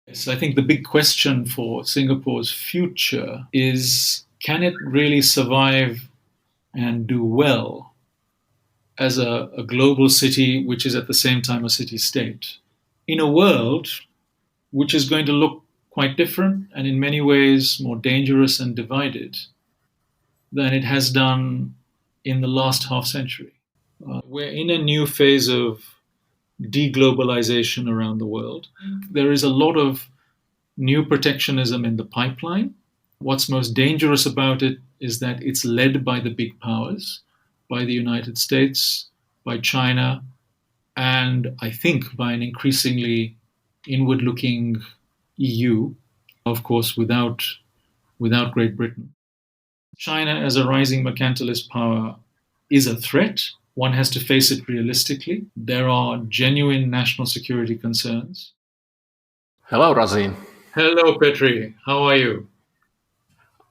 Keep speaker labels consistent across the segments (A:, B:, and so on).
A: Yes, I think the big question for Singapore's future is, can it really survive and do well as a global city which is at the same time a city state in a world which is going to look quite different and in many ways more dangerous and divided than it has done in the last half century. We're in a new phase of deglobalization around the world. There is a lot of new protectionism in the pipeline. What's most dangerous about it is that it's led by the big powers, by the United States, by China, and I think by an increasingly inward looking EU, of course, without Great Britain. China as a rising mercantilist power is a threat. One has to face it realistically. There are genuine national security concerns.
B: Hello, Razeen.
A: Hello, Petri. How are you?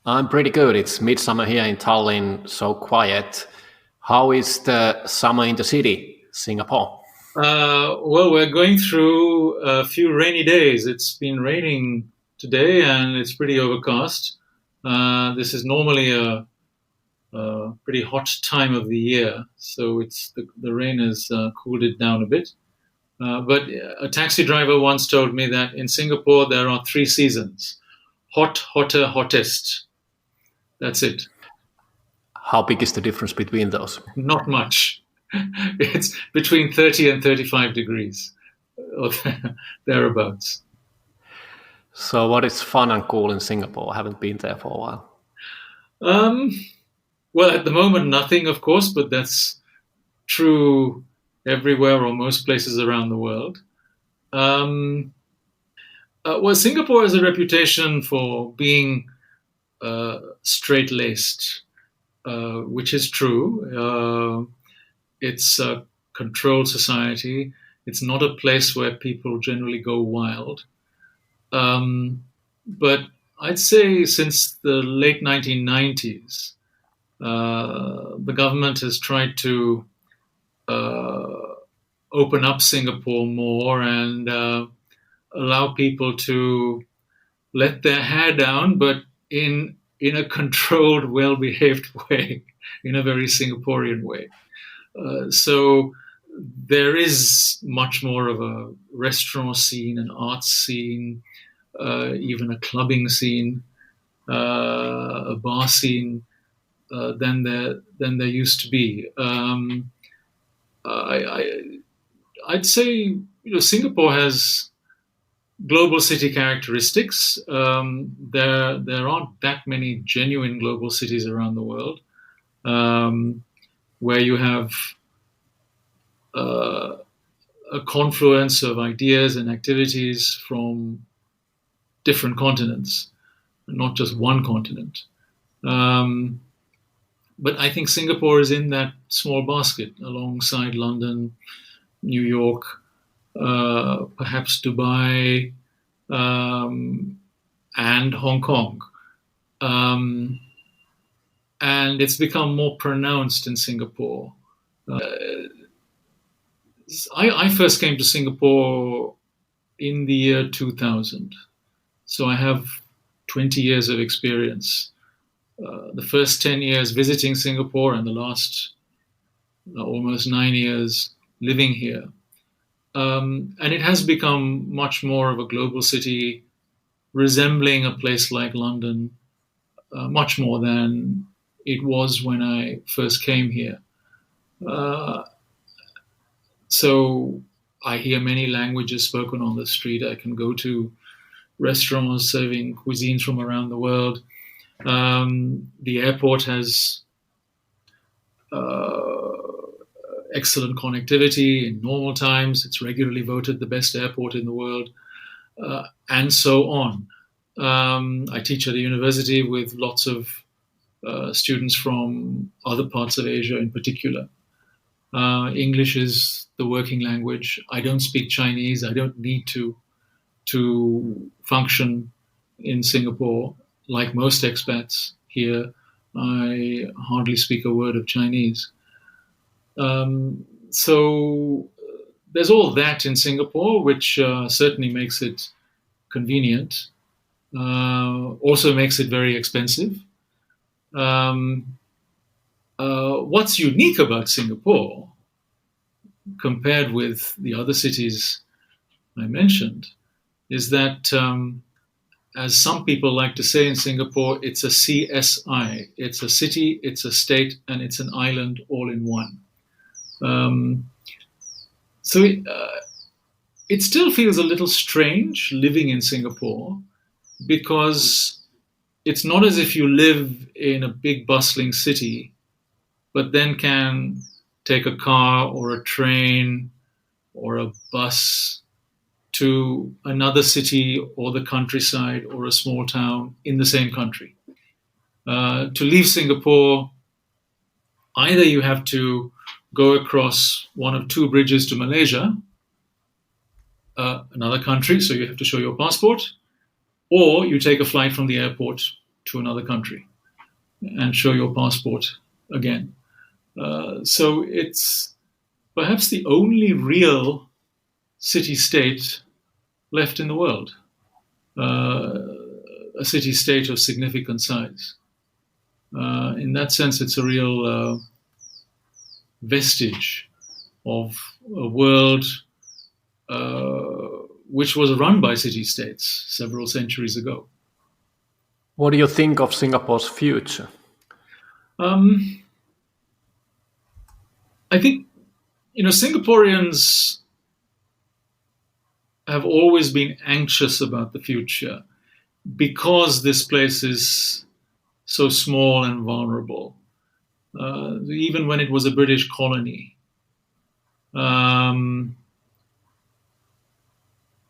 B: I'm pretty good. It's midsummer here in Tallinn, so quiet. How is the summer in the city, Singapore?
A: Well, we're going through a few rainy days. It's been raining today and it's pretty overcast. This is normally a pretty hot time of the year, so the rain has cooled it down a bit. But a taxi driver once told me that in Singapore there are 3 seasons: hot, hotter, hottest. That's it.
B: How big is the difference between those?
A: Not much. It's between 30 and 35 degrees, or thereabouts.
B: So what is fun and cool in Singapore? I haven't been there for a while.
A: Well, at the moment, nothing, of course, but that's true everywhere or most places around the world. Well, Singapore has a reputation for being straight-laced, which is true. It's a controlled society. It's not a place where people generally go wild. But I'd say since the late 1990s, the government has tried to open up Singapore more and allow people to let their hair down, but in a controlled, well-behaved way, in a very Singaporean way. So there is much more of a restaurant scene, an arts scene, even a clubbing scene, a bar scene than there used to be. I'd say Singapore has global city characteristics. There aren't that many genuine global cities around the world where you have a confluence of ideas and activities from different continents, not just one continent. But I think Singapore is in that small basket alongside London, New York, perhaps Dubai, and Hong Kong. And it's become more pronounced in Singapore. I first came to Singapore in the year 2000. So I have 20 years of experience. The first 10 years visiting Singapore and the last almost 9 years living here. And it has become much more of a global city, resembling a place like London, much more than it was when I first came here. So I hear many languages spoken on the street. I can go to restaurants serving cuisines from around the world. The airport has excellent connectivity in normal times. It's regularly voted the best airport in the world, and so on. I teach at a university with lots of students from other parts of Asia in particular. English is the working language. I don't speak Chinese. I don't need to function in Singapore. Like most expats here, I hardly speak a word of Chinese. So there's all that in Singapore, which certainly makes it convenient, also makes it very expensive. What's unique about Singapore, compared with the other cities I mentioned, is that, as some people like to say in Singapore, it's a CSI. It's a city, it's a state, and it's an island all in one. So it still feels a little strange living in Singapore, because it's not as if you live in a big bustling city, but then can take a car or a train or a bus to another city or the countryside or a small town in the same country. To leave Singapore, either you have to go across one of two bridges to Malaysia, another country, so you have to show your passport, or you take a flight from the airport to another country and show your passport again. So it's perhaps the only real city-state left in the world, a city-state of significant size. In that sense, it's a real vestige of a world which was run by city-states several centuries ago.
B: What do you think of Singapore's future?
A: I think, Singaporeans have always been anxious about the future because this place is so small and vulnerable. Even when it was a British colony,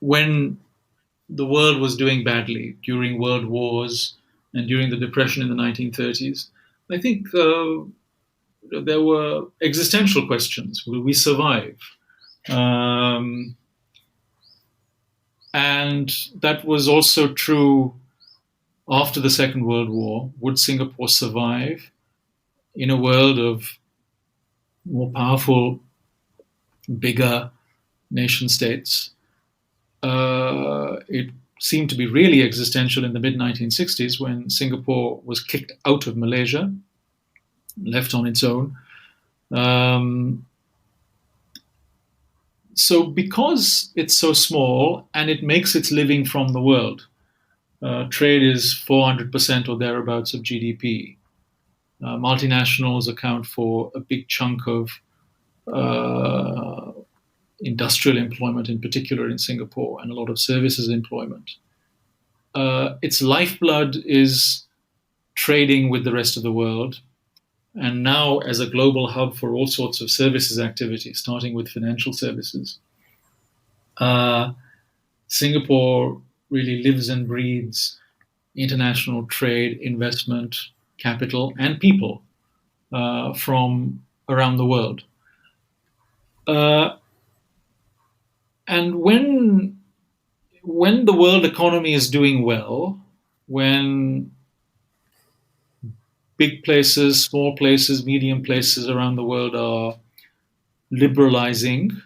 A: when the world was doing badly during world wars and during the Depression in the 1930s, I think there were existential questions. Will we survive? And that was also true after the Second World War. Would Singapore survive in a world of more powerful, bigger nation states? It seemed to be really existential in the mid-1960s when Singapore was kicked out of Malaysia, left on its own. So because it's so small and it makes its living from the world, trade is 400% or thereabouts of GDP. Multinationals account for a big chunk of industrial employment, in particular in Singapore, and a lot of services employment. Its lifeblood is trading with the rest of the world, and now as a global hub for all sorts of services activities, starting with financial services. Singapore really lives and breathes international trade, investment, capital, and people from around the world. And when the world economy is doing well, when big places, small places, medium places around the world are liberalizing,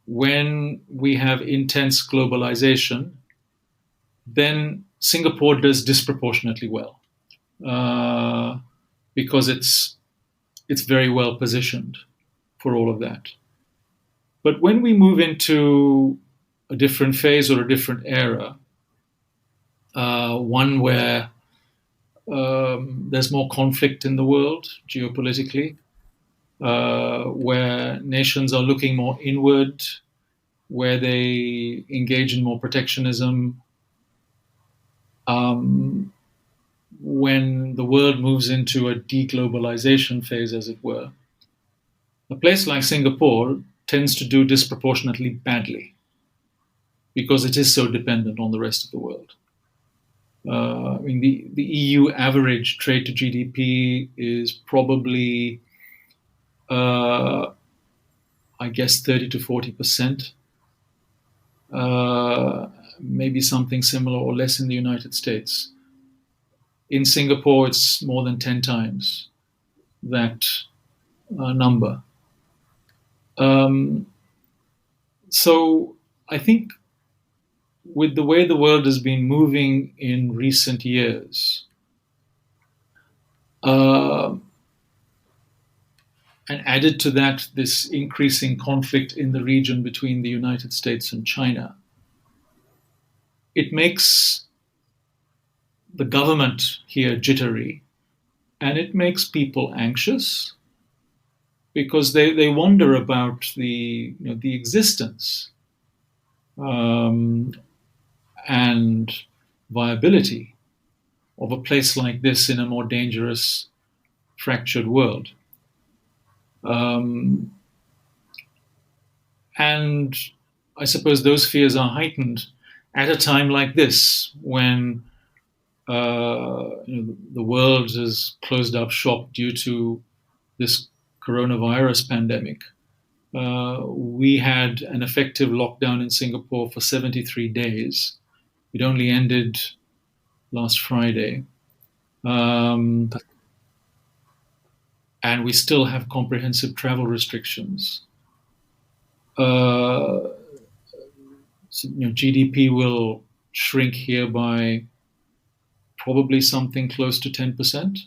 A: when we have intense globalization, then Singapore does disproportionately well because it's very well positioned for all of that. But when we move into a different phase or a different era, one where there's more conflict in the world geopolitically, where nations are looking more inward, where they engage in more protectionism, when the world moves into a deglobalization phase, as it were, a place like Singapore tends to do disproportionately badly because it is so dependent on the rest of the world. The EU average trade to GDP is probably, I guess, 30 to 40%. Maybe something similar or less in the United States. In Singapore, it's more than 10 times that number. So I think with the way the world has been moving in recent years, and added to that this increasing conflict in the region between the United States and China, it makes the government here jittery, and it makes people anxious because they wonder about the existence and viability of a place like this in a more dangerous, fractured world. And I suppose those fears are heightened at a time like this when the world has closed up shop due to this coronavirus pandemic. We had an effective lockdown in Singapore for 73 days. It only ended last Friday. And we still have comprehensive travel restrictions. GDP will shrink here by probably something close to 10%.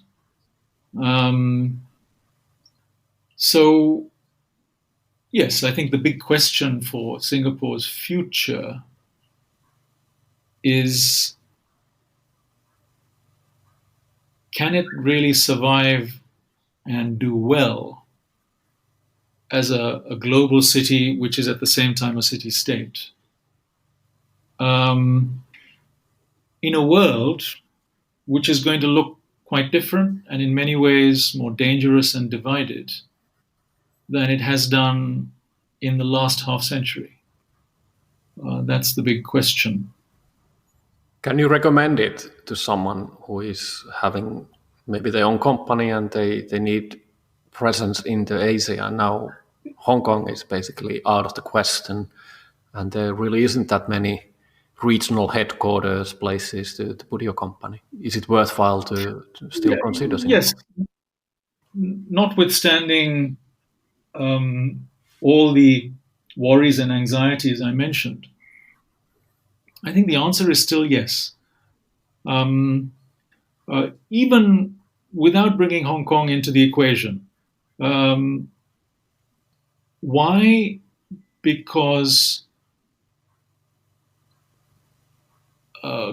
A: So, yes, I think the big question for Singapore's future is, can it really survive and do well as a global city, which is at the same time a city-state? In a world which is going to look quite different and in many ways more dangerous and divided than it has done in the last half century. That's the big question.
B: Can you recommend it to someone who is having maybe their own company and they need presence into Asia? Now Hong Kong is basically out of the question, and there really isn't that many regional headquarters places to put your company. Is it worthwhile to still consider Singapore?
A: Yes. Notwithstanding all the worries and anxieties I mentioned, I think the answer is still yes. Even without bringing Hong Kong into the equation. Why? Because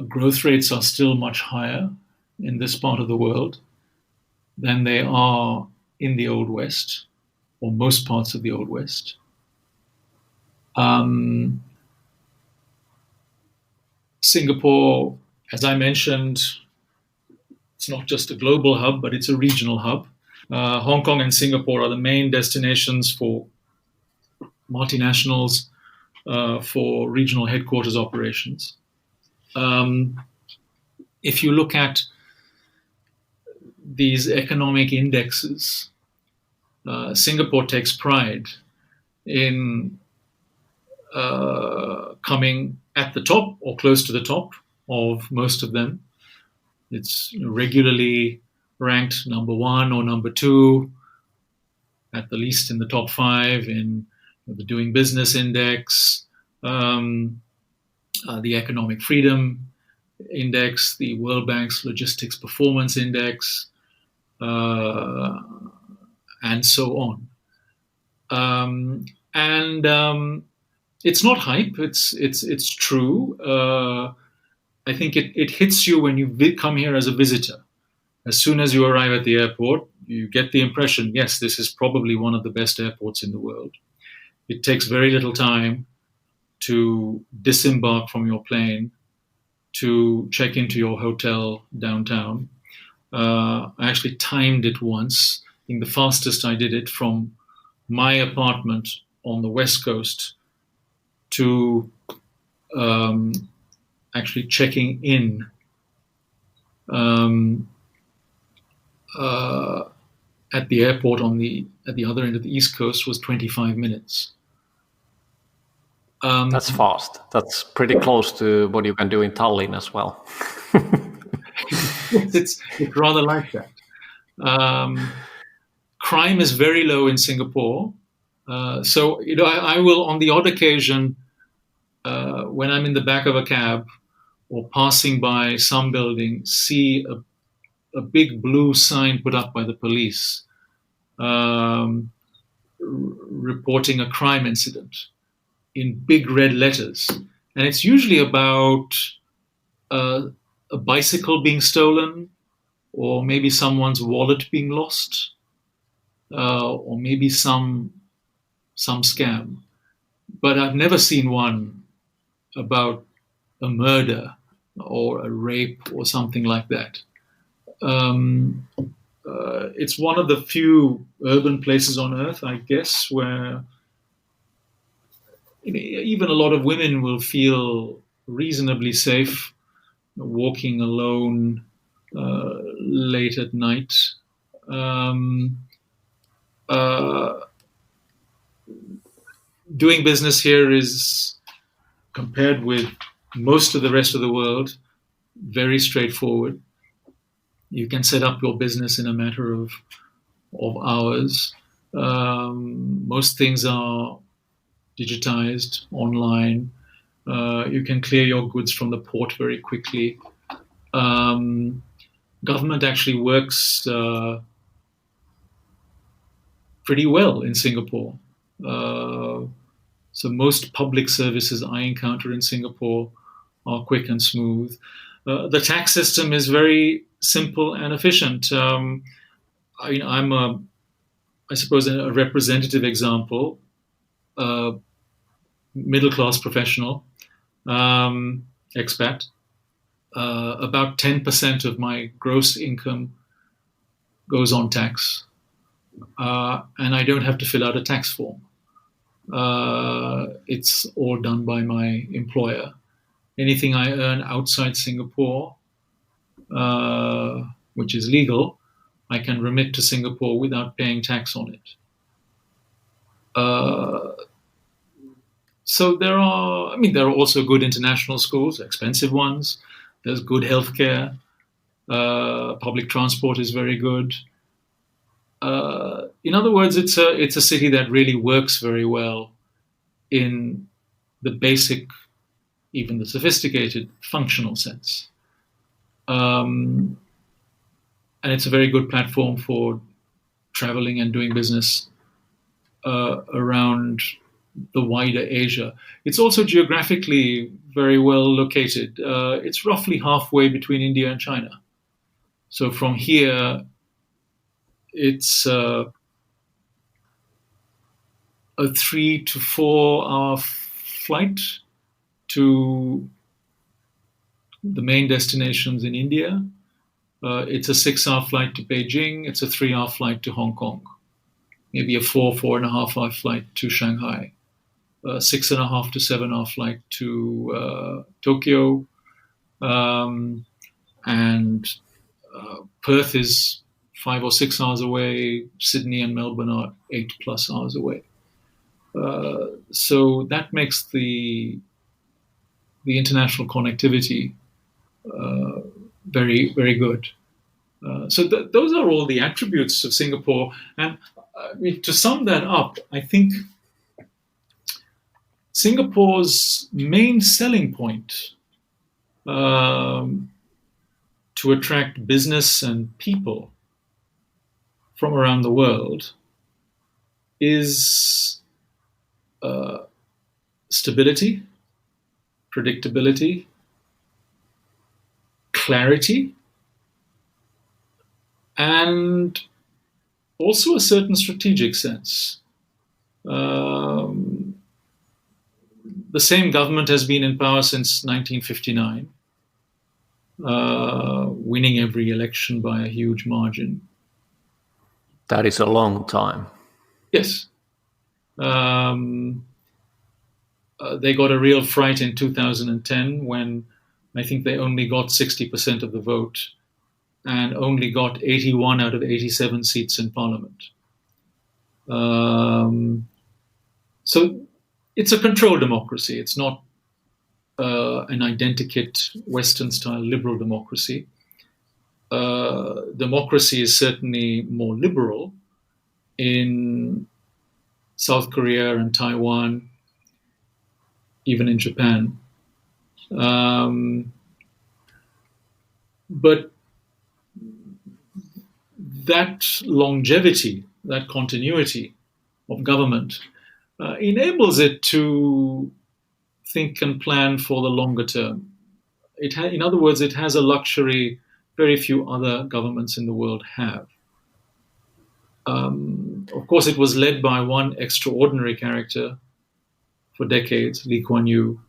A: growth rates are still much higher in this part of the world than they are in the Old West, or most parts of the Old West. Singapore, as I mentioned, it's not just a global hub, but it's a regional hub. Hong Kong and Singapore are the main destinations for multinationals for regional headquarters operations. If you look at these economic indexes, Singapore takes pride in coming at the top or close to the top of most of them. It's regularly ranked number 1 or number 2, at the least in the top 5 in the Doing Business Index, the Economic Freedom Index, the World Bank's Logistics Performance Index, and so on. It's not hype. It's true. I think it hits you when you come here as a visitor. As soon as you arrive at the airport, you get the impression, yes, this is probably one of the best airports in the world. It takes very little time to disembark from your plane, to check into your hotel downtown. I actually timed it once. I think the fastest I did it from my apartment on the West Coast to actually checking in at the airport at the other end of the East Coast was 25 minutes.
B: That's fast. That's pretty close to what you can do in Tallinn as well.
A: It's rather like that. Crime is very low in Singapore. So I will, on the odd occasion, when I'm in the back of a cab or passing by some building, see a big blue sign put up by the police um, reporting a crime incident in big red letters. And it's usually about uh, a bicycle being stolen, or maybe someone's wallet being lost, or maybe some scam. But I've never seen one about a murder or a rape or something like that. Um, it's one of the few urban places on earth, I guess, where even a lot of women will feel reasonably safe walking alone late at night. Um, uh, Doing business here is, compared with most of the rest of the world, very straightforward. You can set up your business in a matter of hours. Most things are digitized online. You can clear your goods from the port very quickly. Government actually works pretty well in Singapore. So most public services I encounter in Singapore are quick and smooth. The tax system is very simple and efficient. I'm I suppose, a representative example. Middle class professional, expat. About 10% of my gross income goes on tax, and I don't have to fill out a tax form. It's all done by my employer. Anything I earn outside Singapore, which is legal, I can remit to Singapore without paying tax on it. So there are also good international schools, expensive ones. There's good healthcare. Public transport is very good. In other words, it's a city that really works very well in the basic, even the sophisticated, functional sense. And it's a very good platform for traveling and doing business around the wider Asia. It's also geographically very well located. It's roughly halfway between India and China. So from here, it's a 3 to 4 hour flight to the main destinations in India. It's a 6-hour flight to Beijing. It's a 3-hour flight to Hong Kong. Maybe a 4.5 hour flight to Shanghai. 6.5 to 7-hour flight to Tokyo. And Perth is 5 or 6 hours away. Sydney and Melbourne are 8+ hours away. So that makes the international connectivity very, very good. So those are all the attributes of Singapore. And to sum that up, I think Singapore's main selling point to attract business and people from around the world is stability, predictability, clarity, and also a certain strategic sense. The same government has been in power since 1959, winning every election by a huge margin.
B: That is a long time.
A: Yes. They got a real fright in 2010 when I think they only got 60% of the vote and only got 81 out of 87 seats in parliament. So it's a controlled democracy. It's not an identikit Western-style liberal democracy. Democracy is certainly more liberal in South Korea and Taiwan. even in Japan. But that longevity, that continuity of government enables it to think and plan for the longer term. In other words, it has a luxury very few other governments in the world have. Of course, it was led by one extraordinary character for decades, Lee Kuan Yew.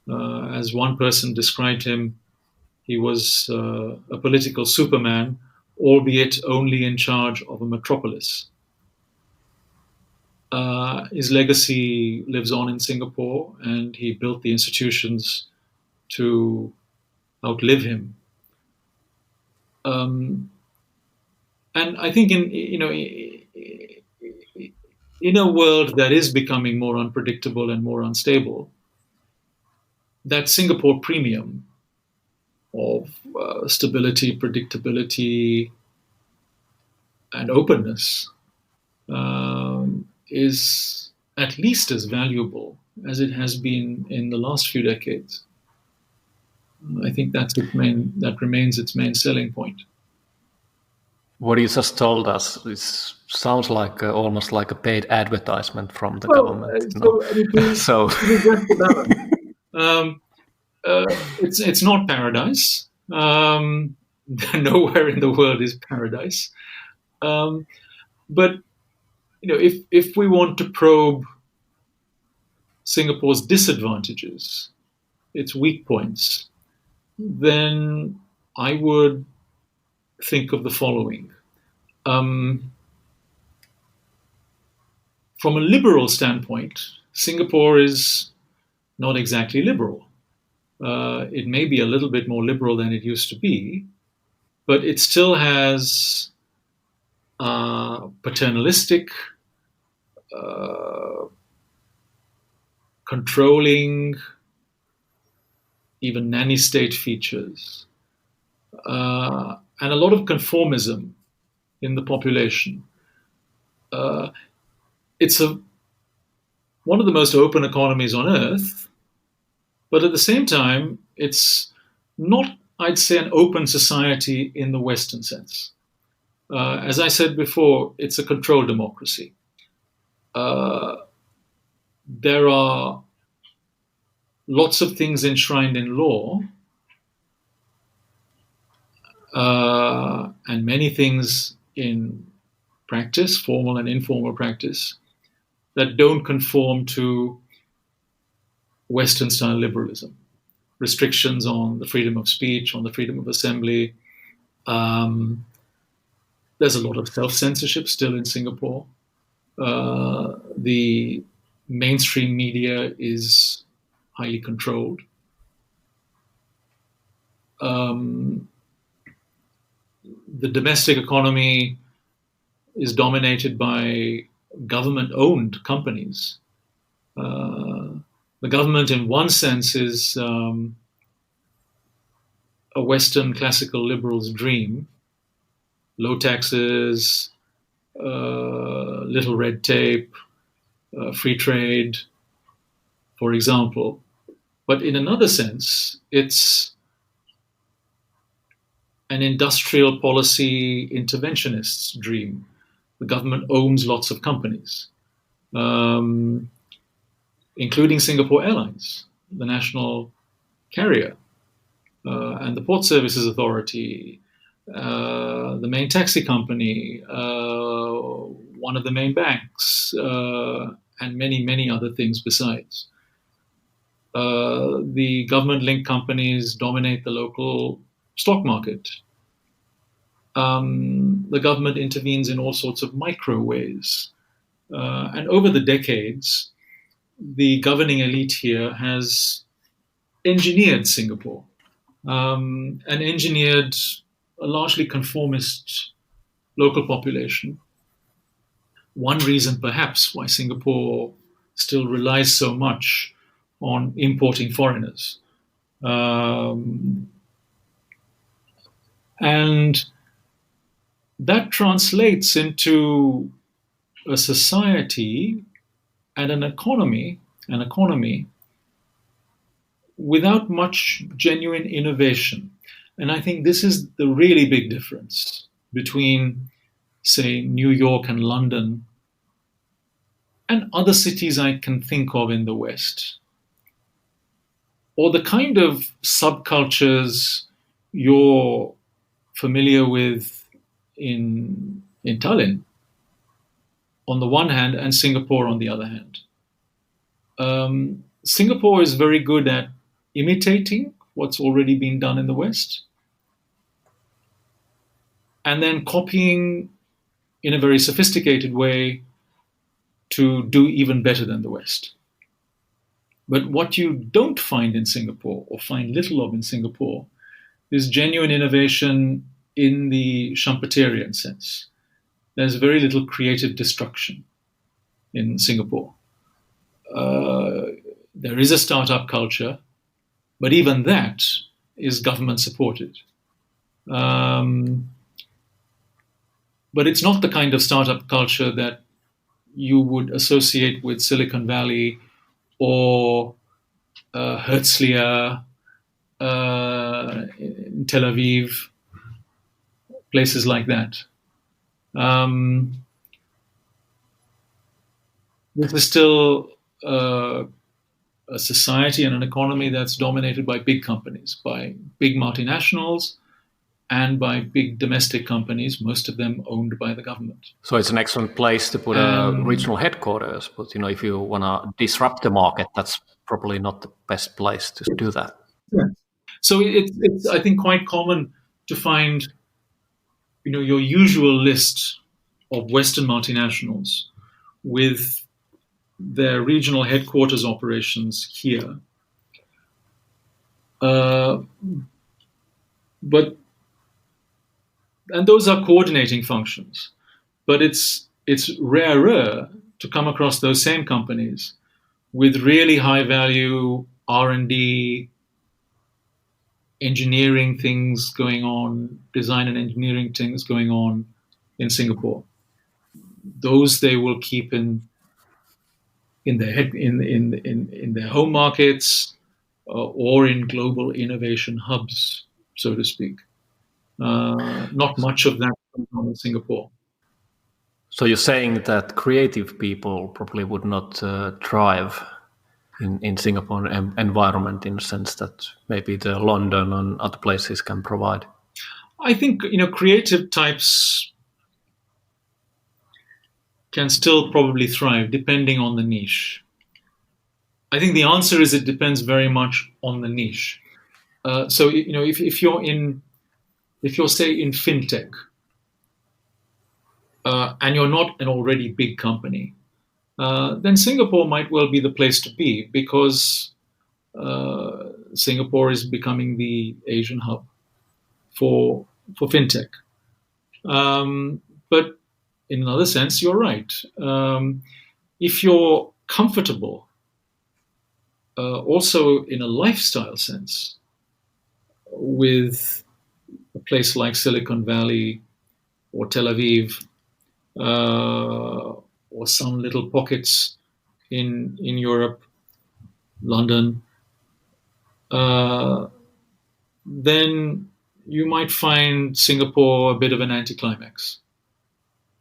A: As one person described him, he was a political superman, albeit only in charge of a metropolis. His legacy lives on in Singapore, and he built the institutions to outlive him. And I think in a world that is becoming more unpredictable and more unstable, that Singapore premium of stability, predictability, and openness is at least as valuable as it has been in the last few decades. I think that remains its main selling point.
B: What you just told us, it sounds like almost like a paid advertisement from the government.
A: It's not paradise. Nowhere in the world is paradise. But if we want to probe Singapore's disadvantages, its weak points, then I would think of the following. From a liberal standpoint, Singapore is not exactly liberal. It may be a little bit more liberal than it used to be, but it still has paternalistic, controlling, even nanny state features, and a lot of conformism in the population. It's one of the most open economies on earth, but at the same time, it's not, I'd say, an open society in the Western sense. As I said before, it's a controlled democracy. There are lots of things enshrined in law, and many things in practice, formal and informal practice, that don't conform to Western-style liberalism. Restrictions on the freedom of speech, on the freedom of assembly. There's a lot of self-censorship still in Singapore. The mainstream media is highly controlled. The domestic economy is dominated by government-owned companies. The government, in one sense, is a Western classical liberal's dream. Low taxes, little red tape, free trade, for example. But in another sense, it's an industrial policy interventionist's dream. The government owns lots of companies, including Singapore Airlines, the national carrier, and the Port Services Authority, the main taxi company, one of the main banks, and many, many other things besides. The government-linked companies dominate the local stock market. The government intervenes in all sorts of micro ways. And over the decades, the governing elite here has engineered Singapore, and engineered a largely conformist local population. One reason, perhaps, why Singapore still relies so much on importing foreigners. And that translates into a society and an economy without much genuine innovation. And I think this is the really big difference between, say, New York and London and other cities I can think of in the West, or the kind of subcultures you're familiar with in Tallinn, on the one hand, and Singapore on the other hand. Singapore is very good at imitating what's already been done in the West, and then copying in a very sophisticated way to do even better than the West. But what you don't find in Singapore, or find little of in Singapore, is genuine innovation in the Schumpeterian sense. There's very little creative destruction in Singapore. There is a startup culture, but even that is government supported. But it's not the kind of startup culture that you would associate with Silicon Valley or Herzliya in Tel Aviv, places like that. This is still a society and an economy that's dominated by big companies, by big multinationals, and by big domestic companies, most of them owned by the government.
B: So it's an excellent place to put a regional headquarters, but if you want to disrupt the market, that's probably not the best place to do that.
A: Yeah. So it's I think quite common to find your usual list of Western multinationals with their regional headquarters operations here. And those are coordinating functions. But it's rarer to come across those same companies with really high value R&D, engineering things going on, design and engineering things going on in Singapore. Those they will keep in their home markets or in global innovation hubs, so to speak. Not much of that comes on in Singapore.
B: So you're saying that creative people probably would not thrive in Singapore environment in the sense that maybe the London and other places can provide?
A: I think creative types can still probably thrive depending on the niche. I think the answer is it depends very much on the niche. So if you're say in fintech and you're not an already big company, then Singapore might well be the place to be because Singapore is becoming the Asian hub for fintech. But in another sense, you're right. If you're comfortable, also in a lifestyle sense, with a place like Silicon Valley or Tel Aviv, or some little pockets in Europe, London, then you might find Singapore a bit of an anticlimax.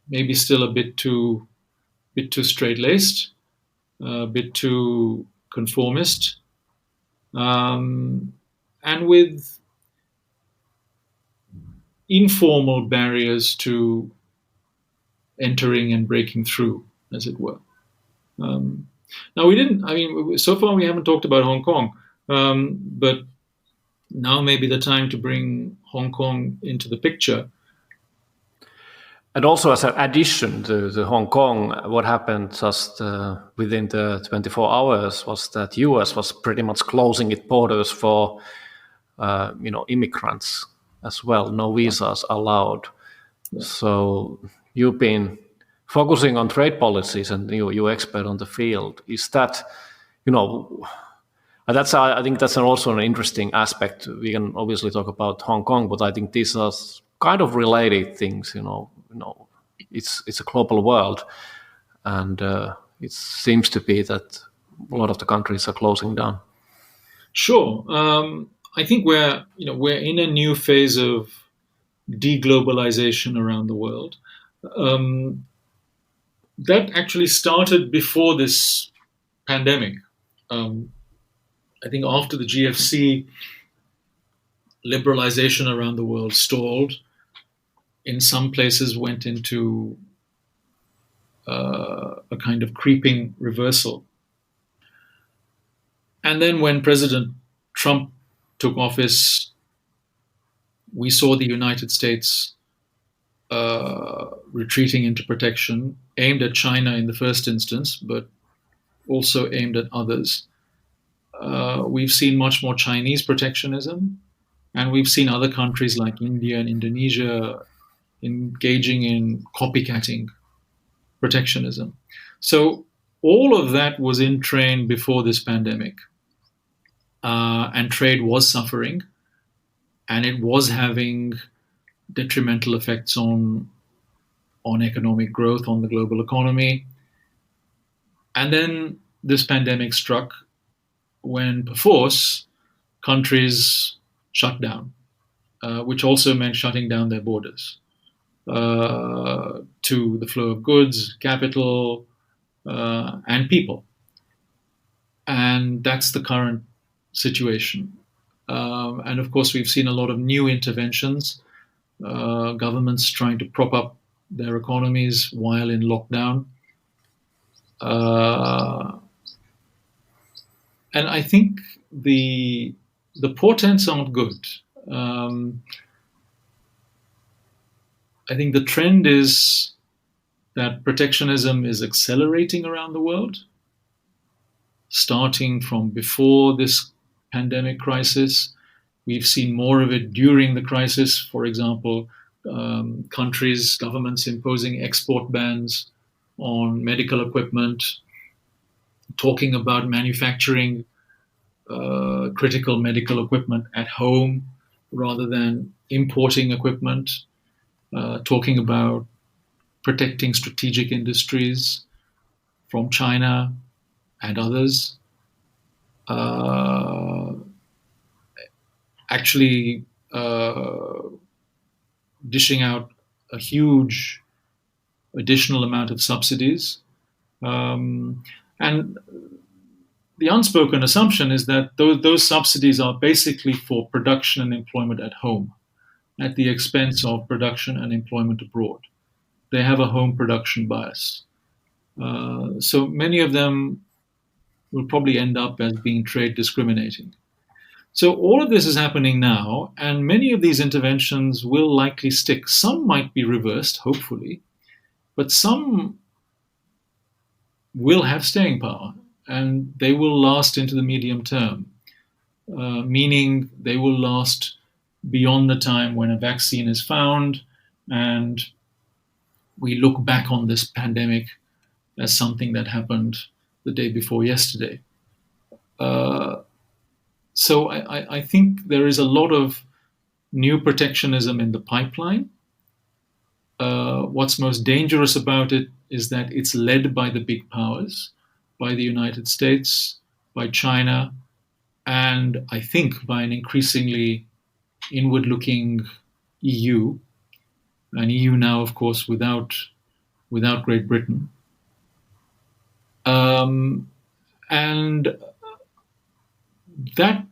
A: Maybe still a bit too straight-laced, a bit too conformist, and with informal barriers to entering and breaking through, as it were. Now so far we haven't talked about Hong Kong, but now may be the time to bring Hong Kong into the picture.
B: And also as an addition to Hong Kong, what happened just within the 24 hours was that US was pretty much closing its borders for immigrants as well, no visas allowed. Yeah. So you've been focusing on trade policies and you're expert on the field. Is that, I think that's also an interesting aspect. We can obviously talk about Hong Kong, but I think these are kind of related things, it's a global world. And it seems to be that a lot of the countries are closing down.
A: Sure. I think we're in a new phase of deglobalization around the world. Um, that actually started before this pandemic. Um, I think after the GFC, liberalization around the world stalled. In some places, went into a kind of creeping reversal. And then when President Trump took office, we saw the United States retreating into protection, aimed at China in the first instance, but also aimed at others. We've seen much more Chinese protectionism, and we've seen other countries like India and Indonesia engaging in copycatting protectionism. So all of that was in train before this pandemic, and trade was suffering, and it was having detrimental effects on economic growth, on the global economy. And then this pandemic struck when, perforce, countries shut down, which also meant shutting down their borders to the flow of goods, capital, and people. And that's the current situation. And of course, we've seen a lot of new interventions, governments trying to prop up their economies while in lockdown. Uh, and I think the portents aren't good. Um, I think the trend is that protectionism is accelerating around the world, starting from before this pandemic crisis. We've seen more of it during the crisis. For example, countries, governments imposing export bans on medical equipment, talking about manufacturing critical medical equipment at home rather than importing equipment, talking about protecting strategic industries from China and others. Uh, actually dishing out a huge additional amount of subsidies. And the unspoken assumption is that those subsidies are basically for production and employment at home, at the expense of production and employment abroad. They have a home production bias. So many of them will probably end up as being trade discriminating. So all of this is happening now, and many of these interventions will likely stick. Some might be reversed, hopefully, but some will have staying power, and they will last into the medium term, meaning they will last beyond the time when a vaccine is found and we look back on this pandemic as something that happened the day before yesterday. So I think there is a lot of new protectionism in the pipeline. What's most dangerous about it is that it's led by the big powers, by the United States, by China, and I think by an increasingly inward-looking EU, an EU now, of course, without Great Britain. And that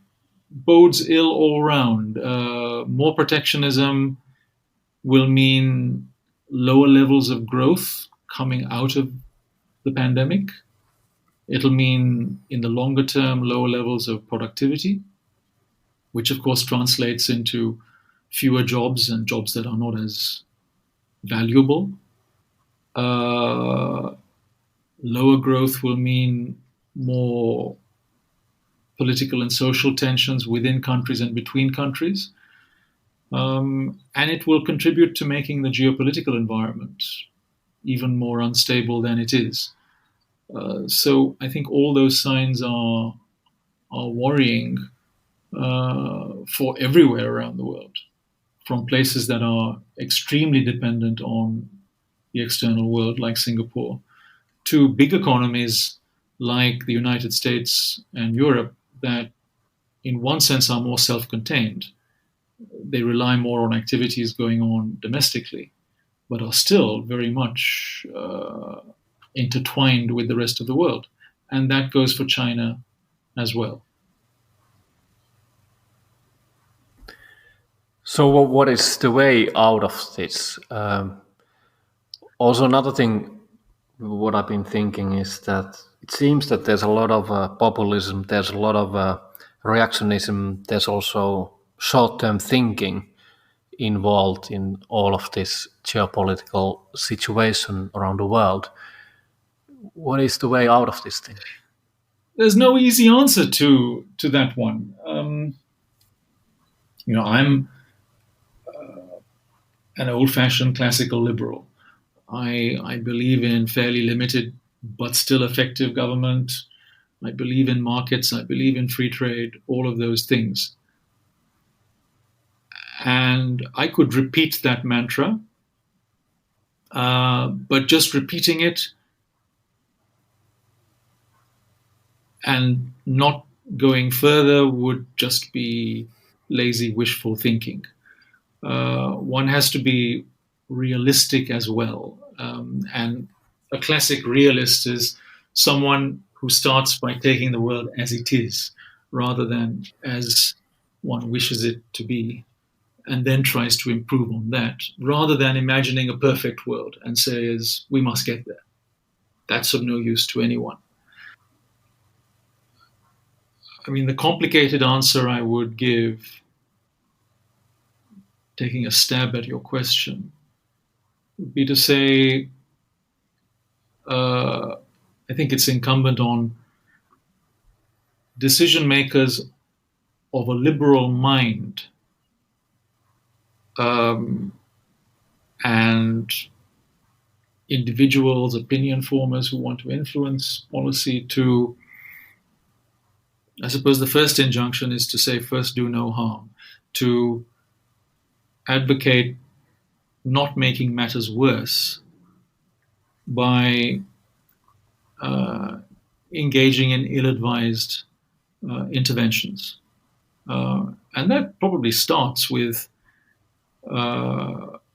A: bodes ill all round. More protectionism will mean lower levels of growth coming out of the pandemic. It'll mean, in the longer term, lower levels of productivity, which of course translates into fewer jobs and jobs that are not as valuable. Lower growth will mean more political and social tensions within countries and between countries. And it will contribute to making the geopolitical environment even more unstable than it is. So I think all those signs are worrying for everywhere around the world, from places that are extremely dependent on the external world, like Singapore, to big economies like the United States and Europe that in one sense, are more self-contained. They rely more on activities going on domestically, but are still very much intertwined with the rest of the world. And that goes for China as well.
B: So, what is the way out of this? Also, another thing, what I've been thinking is that it seems that there's a lot of populism, there's a lot of reactionism, there's also short-term thinking involved in all of this geopolitical situation around the world. What is the way out of this thing?
A: There's no easy answer to that one. I'm an old-fashioned classical liberal. I believe in fairly limited but still effective government. I believe in markets. I believe in free trade, all of those things. And I could repeat that mantra, but just repeating it and not going further would just be lazy, wishful thinking. One has to be realistic as well. And a classic realist is someone who starts by taking the world as it is, rather than as one wishes it to be, and then tries to improve on that, rather than imagining a perfect world and says, we must get there. That's of no use to anyone. I mean, the complicated answer I would give, taking a stab at your question, would be to say, I think it's incumbent on decision makers of a liberal mind and individuals, opinion formers who want to influence policy to, I suppose the first injunction is to say, first do no harm, to advocate not making matters worse by engaging in ill-advised interventions. And that probably starts with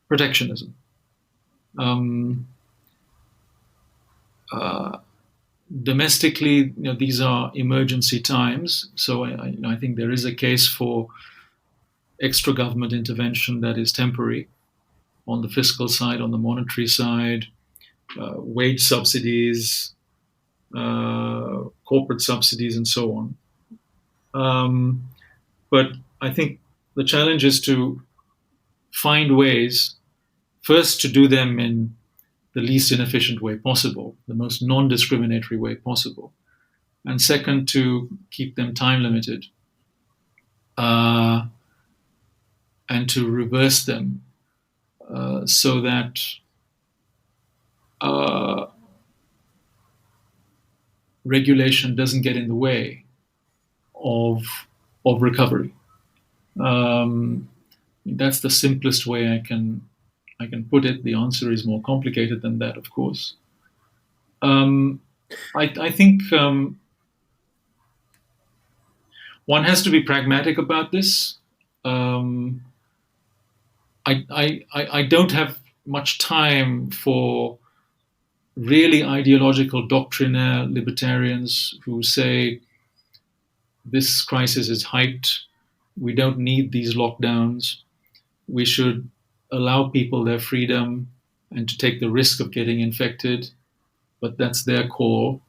A: protectionism. Domestically, these are emergency times, so I think there is a case for extra government intervention that is temporary on the fiscal side, on the monetary side, wage subsidies, corporate subsidies, and so on. But I think the challenge is to find ways, first to do them in the least inefficient way possible, the most non-discriminatory way possible, and second, to keep them time limited, and to reverse them so that regulation doesn't get in the way of recovery. That's the simplest way I can put it. The answer is more complicated than that, of course. I think one has to be pragmatic about this. I don't have much time for really ideological doctrinaire libertarians who say this crisis is hyped, we don't need these lockdowns, we should allow people their freedom and to take the risk of getting infected, but that's their call,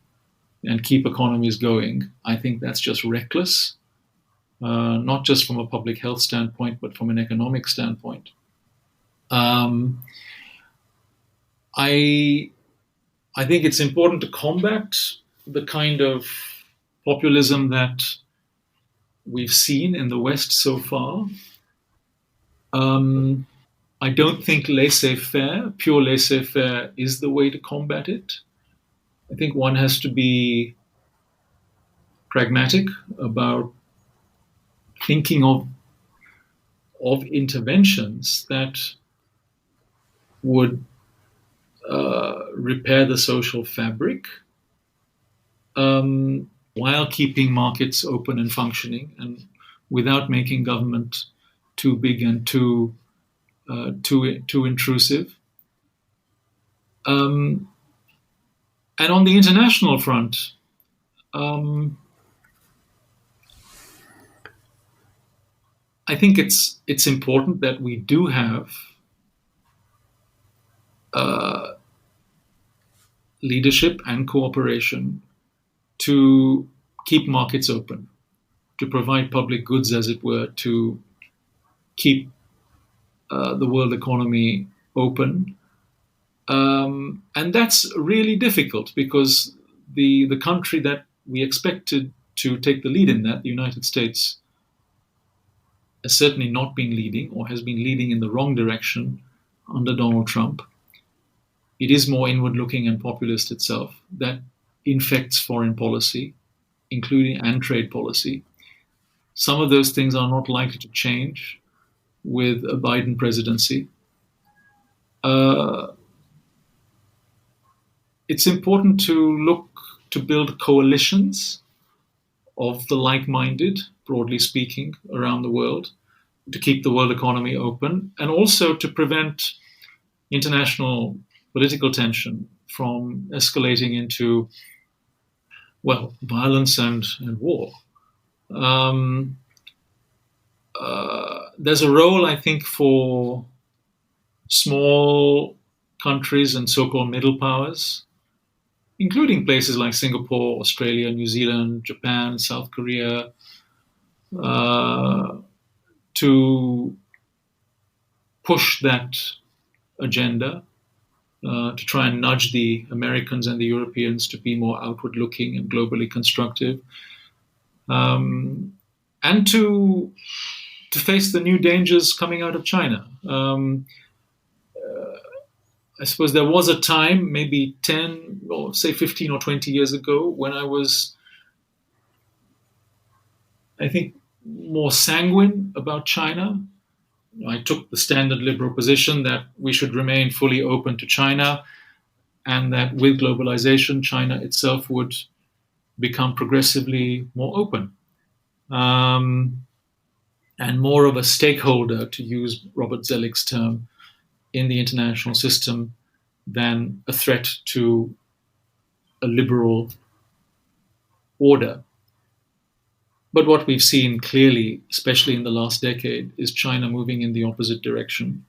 A: and keep economies going. I think that's just reckless, not just from a public health standpoint, but from an economic standpoint. I think it's important to combat the kind of populism that we've seen in the West so far. I don't think laissez-faire, pure laissez-faire, is the way to combat it. I think one has to be pragmatic about thinking of interventions that would repair the social fabric while keeping markets open and functioning. And without making government too big and too intrusive. And on the international front, I think it's important that we do have leadership and cooperation to keep markets open, to provide public goods, as it were, to keep the world economy open. And that's really difficult because the country that we expected to take the lead in that, the United States, has certainly not been leading, or has been leading in the wrong direction under Donald Trump. It is more inward-looking and populist itself. That infects foreign policy, including and trade policy. Some of those things are not likely to change with a Biden presidency. It's important to look to build coalitions of the like-minded, broadly speaking, around the world, to keep the world economy open, and also to prevent international political tension from escalating into, well, violence and war. There's a role, I think, for small countries and so-called middle powers, including places like Singapore, Australia, New Zealand, Japan, South Korea, to push that agenda, to try and nudge the Americans and the Europeans to be more outward-looking and globally constructive, and to face the new dangers coming out of China. I suppose there was a time, maybe 10 or say 15 or 20 years ago, when I was, I think, more sanguine about China. I took the standard liberal position that we should remain fully open to China, and that with globalization, China itself would become progressively more open, and more of a stakeholder, to use Robert Zelig's term, in the international system than a threat to a liberal order. But what we've seen clearly, especially in the last decade, is China moving in the opposite direction.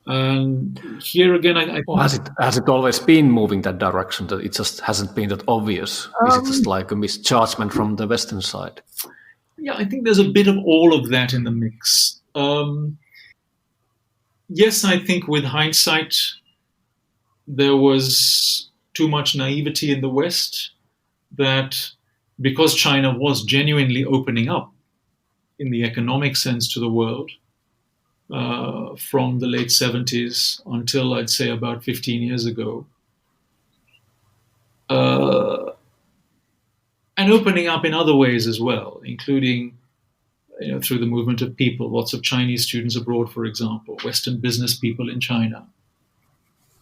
A: And here again, I
B: Or has it always been moving that direction? That it just hasn't been that obvious? Is it just like a misjudgment from the Western side?
A: Yeah, I think there's a bit of all of that in the mix. Yes, I think with hindsight, there was too much naivety in the West, that because China was genuinely opening up in the economic sense to the world from the late 70s until, I'd say, about 15 years ago, and opening up in other ways as well, including through the movement of people, lots of Chinese students abroad, for example, Western business people in China,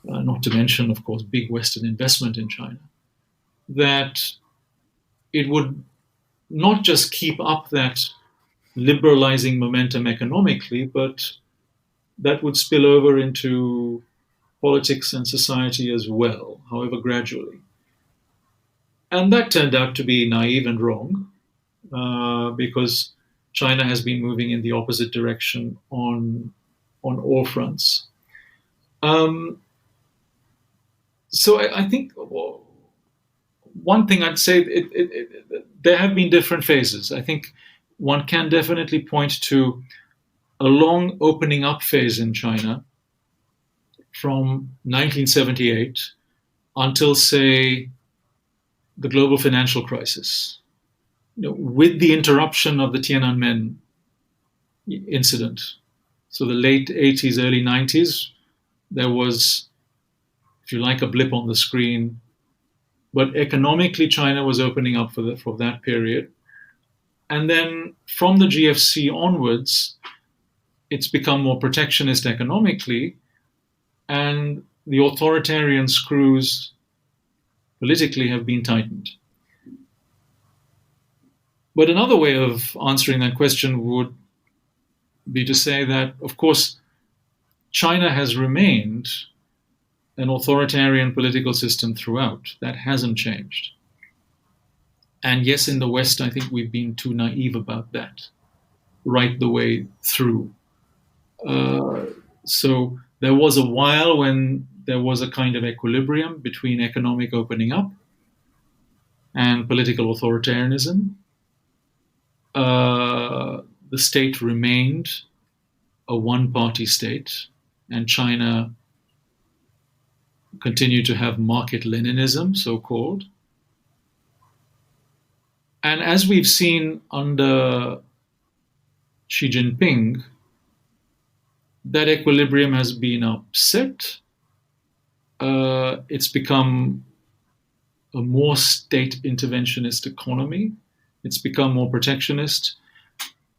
A: not to mention, of course, big Western investment in China, that it would not just keep up that liberalizing momentum economically, but that would spill over into politics and society as well, however gradually. And that turned out to be naive and wrong, because China has been moving in the opposite direction on all fronts. So I think one thing I'd say, there have been different phases. I think one can definitely point to a long opening up phase in China from 1978 until, say, the global financial crisis, with the interruption of the Tiananmen incident. So the late 80s, early 90s, there was, if you like, a blip on the screen. But economically, China was opening up for that period. And then from the GFC onwards, it's become more protectionist economically, and the authoritarian screws politically have been tightened. But another way of answering that question would be to say that, of course, China has remained an authoritarian political system throughout. That hasn't changed. And yes, in the West, I think we've been too naive about that right the way through. So there was a while when there was a kind of equilibrium between economic opening up and political authoritarianism. The state remained a one-party state, and China continued to have market Leninism, so-called. And as we've seen under Xi Jinping, that equilibrium has been upset. It's become a more state interventionist economy. It's become more protectionist,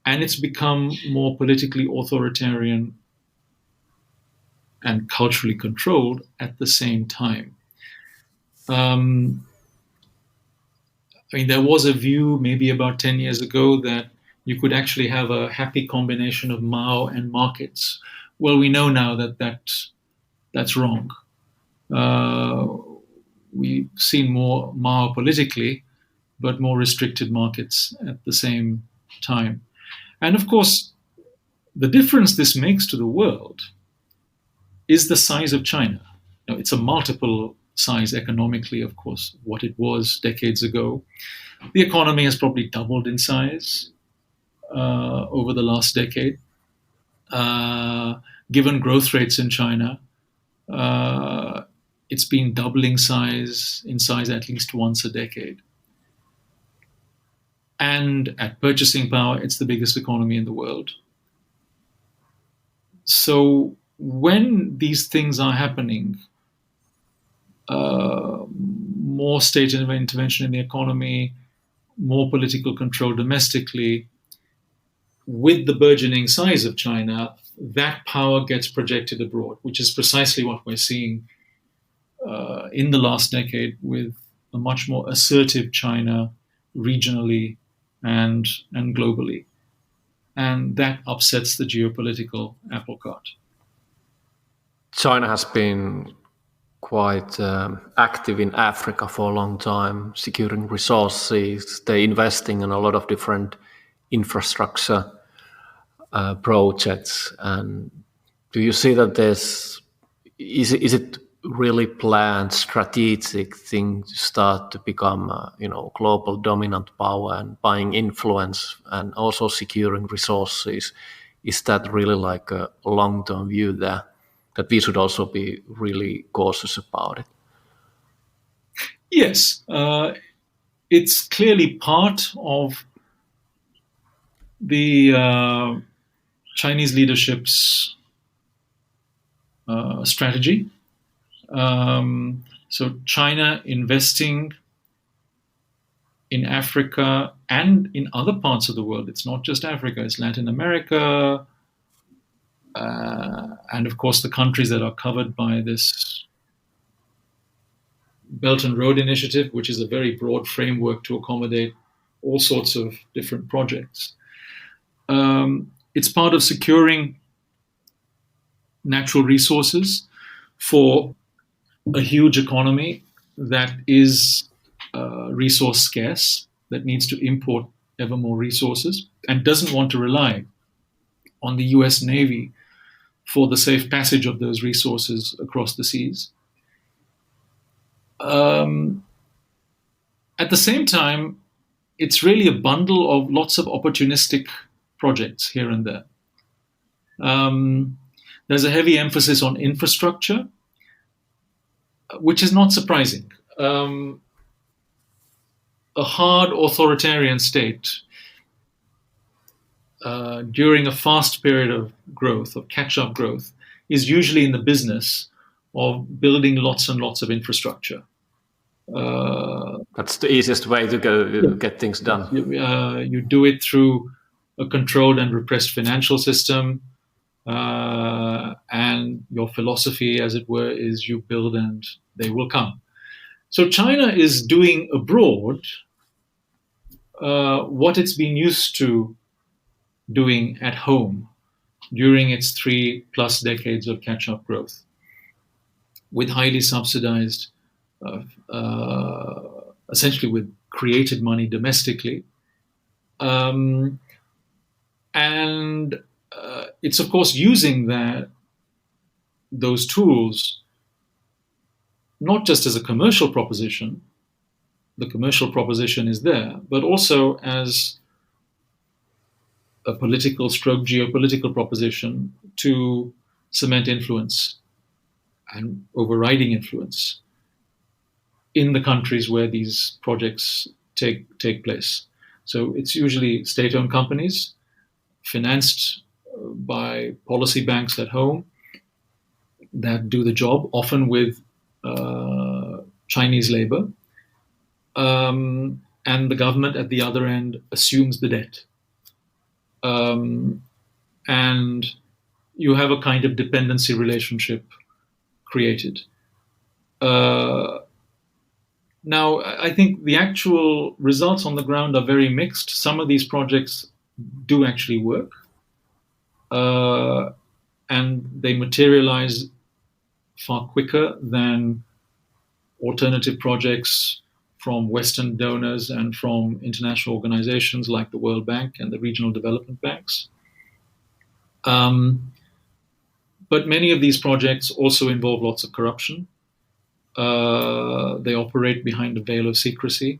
A: and it's become more politically authoritarian and culturally controlled at the same time. I mean, there was a view maybe about 10 years ago that you could actually have a happy combination of Mao and markets. Well, we know now that that's wrong. We've seen more Mao politically, but more restricted markets at the same time. And of course, the difference this makes to the world is the size of China. Now, it's a multiple size economically, of course, what it was decades ago. The economy has probably doubled in size over the last decade. Given growth rates in China, it's been doubling in size at least once a decade. And at purchasing power, it's the biggest economy in the world. So when these things are happening, more state intervention in the economy, more political control domestically, with the burgeoning size of China, that power gets projected abroad, which is precisely what we're seeing in the last decade with a much more assertive China regionally and globally. And that upsets the geopolitical apple cart.
B: China has been quite active in Africa for a long time, securing resources. They're investing in a lot of different infrastructure projects. And do you see that is it really planned, strategic thing to start to become global dominant power and buying influence and also securing resources? Is that really like a long-term view there, that we should also be really cautious about it?
A: Yes, it's clearly part of the Chinese leadership's strategy. So China investing in Africa and in other parts of the world. It's not just Africa, it's Latin America, and of course the countries that are covered by this Belt and Road Initiative, which is a very broad framework to accommodate all sorts of different projects. It's part of securing natural resources for a huge economy that is resource scarce, that needs to import ever more resources and doesn't want to rely on the US Navy for the safe passage of those resources across the seas. At the same time, it's really a bundle of lots of opportunistic projects here and there. There's a heavy emphasis on infrastructure, which is not surprising. A hard authoritarian state during a fast period of growth, of catch-up growth, is usually in the business of building lots and lots of infrastructure.
B: That's the easiest way to get things done.
A: You do it through a controlled and repressed financial system, and your philosophy, as it were, is you build and they will come. So China is doing abroad what it's been used to doing at home during its 3+ decades of catch-up growth, with highly subsidized, essentially with created money domestically. And it's, of course, using those tools not just as a commercial proposition, the commercial proposition is there, but also as a political stroke geopolitical proposition to cement influence and overriding influence in the countries where these projects take place. So it's usually state-owned companies financed by policy banks at home that do the job, often with Chinese labor. And the government at the other end assumes the debt. And you have a kind of dependency relationship created. Now, I think the actual results on the ground are very mixed. Some of these projects do actually work, and they materialize far quicker than alternative projects from Western donors and from international organizations like the World Bank and the regional development banks. But many of these projects also involve lots of corruption. They operate behind a veil of secrecy.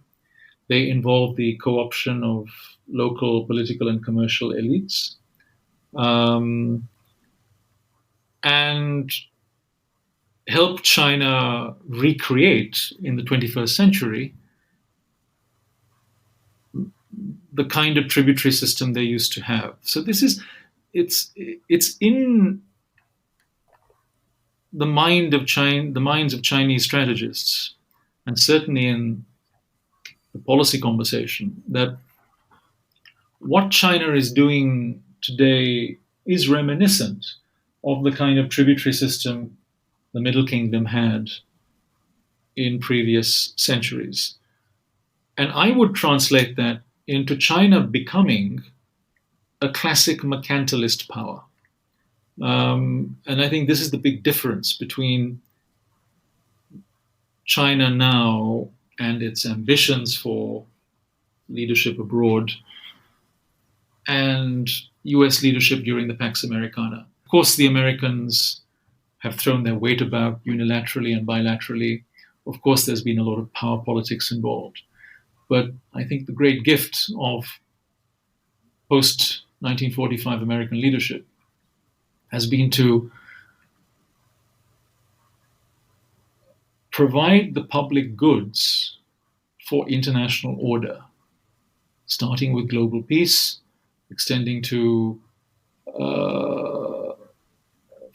A: They involve the co-option of local political and commercial elites. And help China recreate in the 21st century the kind of tributary system they used to have. So it's in the minds of Chinese strategists, and certainly in the policy conversation, that what China is doing today is reminiscent of the kind of tributary system the Middle Kingdom had in previous centuries. And I would translate that into China becoming a classic mercantilist power. And I think this is the big difference between China now and its ambitions for leadership abroad and US leadership during the Pax Americana. Of course, the Americans have thrown their weight about unilaterally and bilaterally. Of course, there's been a lot of power politics involved. But I think the great gift of post-1945 American leadership has been to provide the public goods for international order, starting with global peace, extending to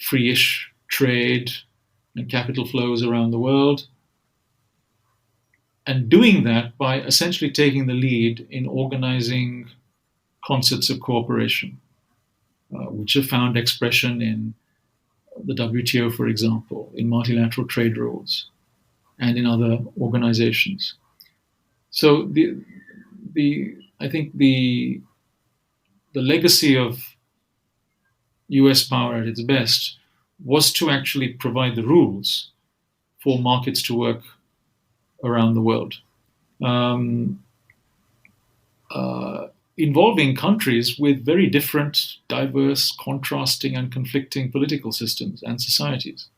A: free-ish trade and capital flows around the world, and doing that by essentially taking the lead in organizing concerts of cooperation, which have found expression in the WTO, for example, in multilateral trade rules, and in other organizations. So I think the legacy of US power at its best was to actually provide the rules for markets to work around the world, involving countries with very different, diverse, contrasting, and conflicting political systems and societies.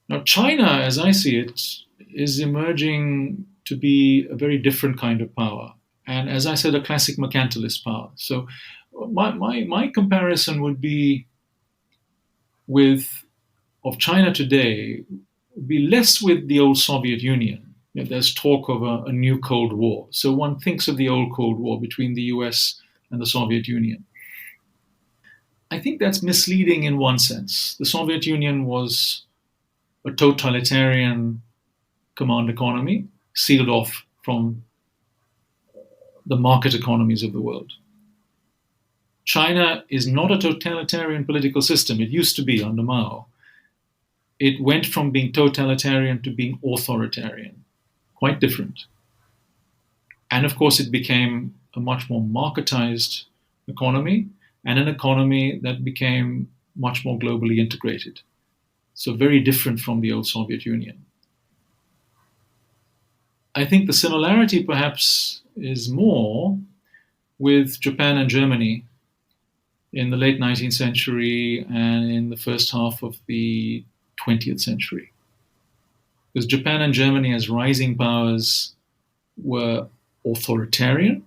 A: Now, China, as I see it, is emerging to be a very different kind of power. And as I said, a classic mercantilist power. So my comparison would be of China today, would be less with the old Soviet Union. There's talk of a new Cold War. So one thinks of the old Cold War between the US and the Soviet Union. I think that's misleading in one sense. The Soviet Union was a totalitarian command economy, sealed off from the market economies of the world. China is not a totalitarian political system. It used to be under Mao. It went from being totalitarian to being authoritarian. Quite different. And of course, it became a much more marketized economy, and an economy that became much more globally integrated. So very different from the old Soviet Union. I think the similarity perhaps is more with Japan and Germany in the late 19th century and in the first half of the 20th century. Because Japan and Germany, as rising powers, were authoritarian,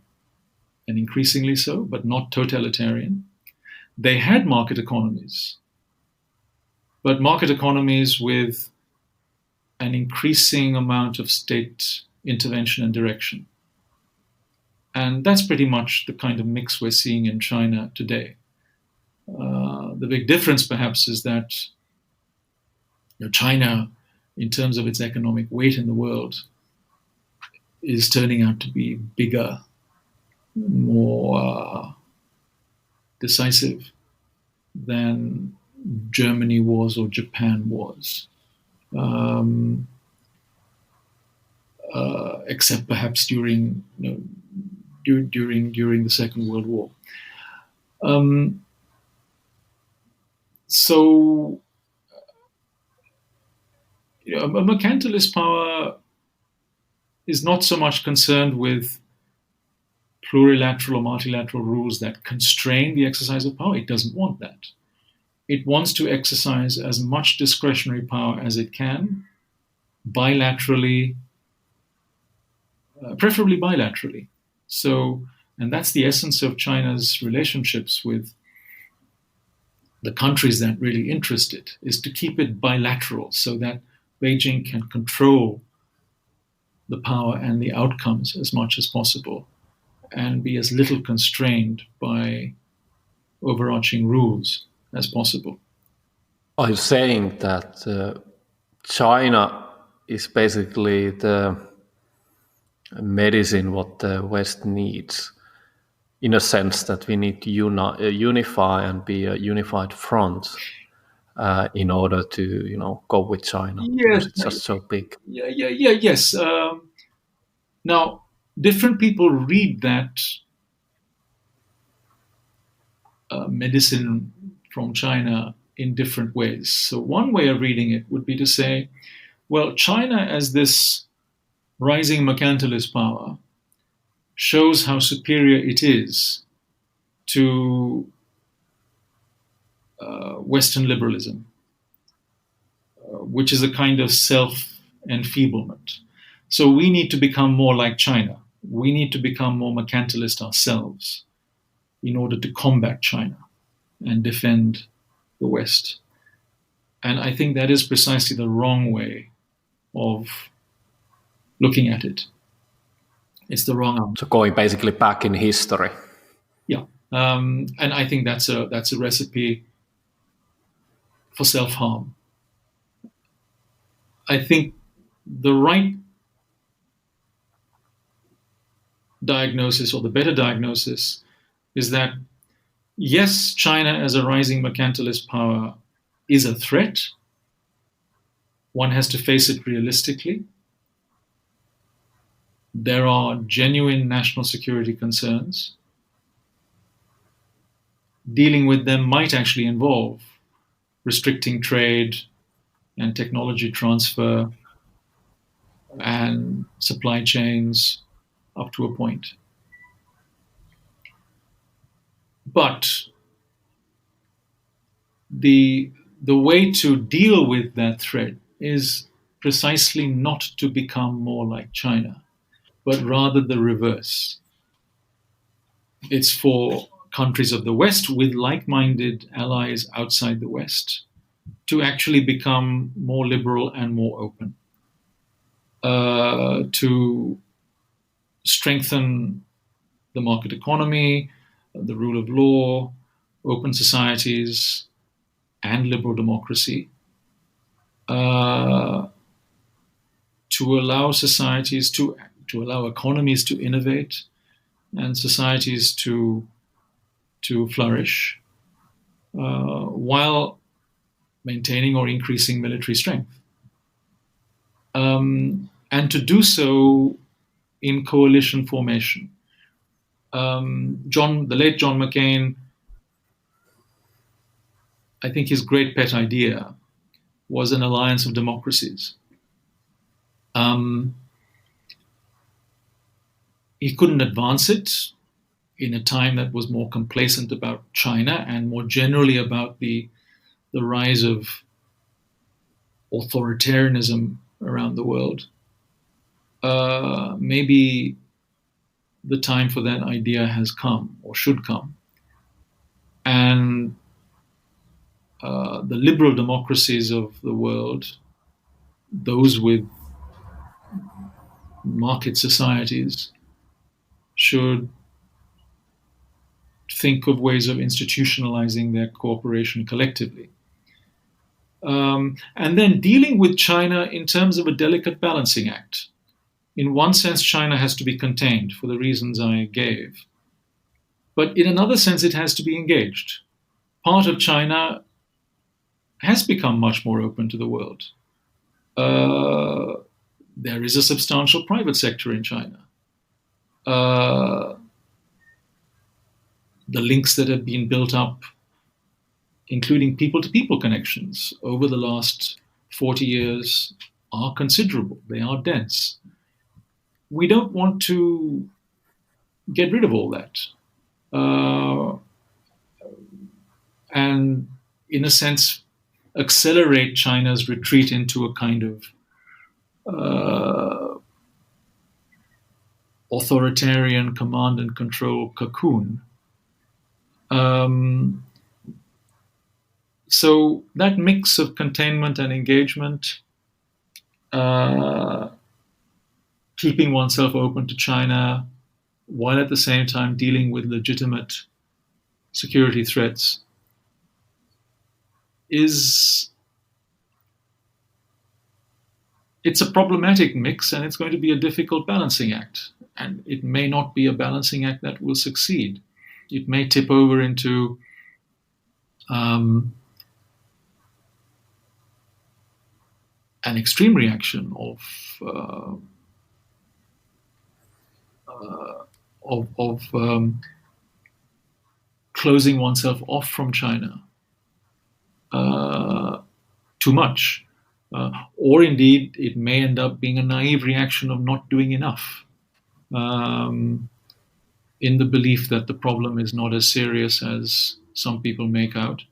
A: and increasingly so, but not totalitarian. They had market economies, but market economies with an increasing amount of state intervention and direction. And that's pretty much the kind of mix we're seeing in China today. The big difference, perhaps, is that China, in terms of its economic weight in the world, is turning out to be bigger, more decisive than Germany was or Japan was, except perhaps during the Second World War. So, a mercantilist power is not so much concerned with plurilateral or multilateral rules that constrain the exercise of power. It doesn't want that. It wants to exercise as much discretionary power as it can, bilaterally, preferably bilaterally. So, and that's the essence of China's relationships with the countries that really interest it, is to keep it bilateral so that Beijing can control the power and the outcomes as much as possible and be as little constrained by overarching rules as possible.
B: Are you saying that China is basically the medicine what the West needs, in a sense that we need to unify and be a unified front in order to go with China, because it's just so big?
A: Yes. Now, different people read that medicine from China in different ways. So one way of reading it would be to say, well, China as this rising mercantilist power shows how superior it is to Western liberalism, which is a kind of self-enfeeblement. So we need to become more like China. We need to become more mercantilist ourselves in order to combat China and defend the West. And I think that is precisely the wrong way of looking at it. It's the wrong answer.
B: So going basically back in history.
A: Yeah. And I think that's a recipe for self-harm. I think the right diagnosis, or the better diagnosis, is that yes, China as a rising mercantilist power is a threat. One has to face it realistically. There are genuine national security concerns. Dealing with them might actually involve restricting trade and technology transfer and supply chains up to a point. But the way to deal with that threat is precisely not to become more like China, but rather the reverse. It's for countries of the West with like-minded allies outside the West to actually become more liberal and more open, to strengthen the market economy, the rule of law, open societies, and liberal democracy, to allow societies to allow economies to innovate and societies to flourish, while maintaining or increasing military strength. And to do so in coalition formation. The late John McCain, I think his great pet idea was an alliance of democracies. He couldn't advance it in a time that was more complacent about China and more generally about the rise of authoritarianism around the world. Maybe the time for that idea has come, or should come. And the liberal democracies of the world, those with market societies, should think of ways of institutionalizing their cooperation collectively. And then dealing with China in terms of a delicate balancing act. In one sense, China has to be contained for the reasons I gave. But in another sense, it has to be engaged. Part of China has become much more open to the world. There is a substantial private sector in China. The links that have been built up, including people-to-people connections over the last 40 years, are considerable. They are dense. We don't want to get rid of all that. And in a sense, accelerate China's retreat into a kind of authoritarian command and control cocoon. So that mix of containment and engagement, keeping oneself open to China, while at the same time dealing with legitimate security threats, it's a problematic mix, and it's going to be a difficult balancing act. And it may not be a balancing act that will succeed. It may tip over into an extreme reaction of closing oneself off from China too much. Or indeed, it may end up being a naive reaction of not doing enough, in the belief that the problem is not as serious as some people make out,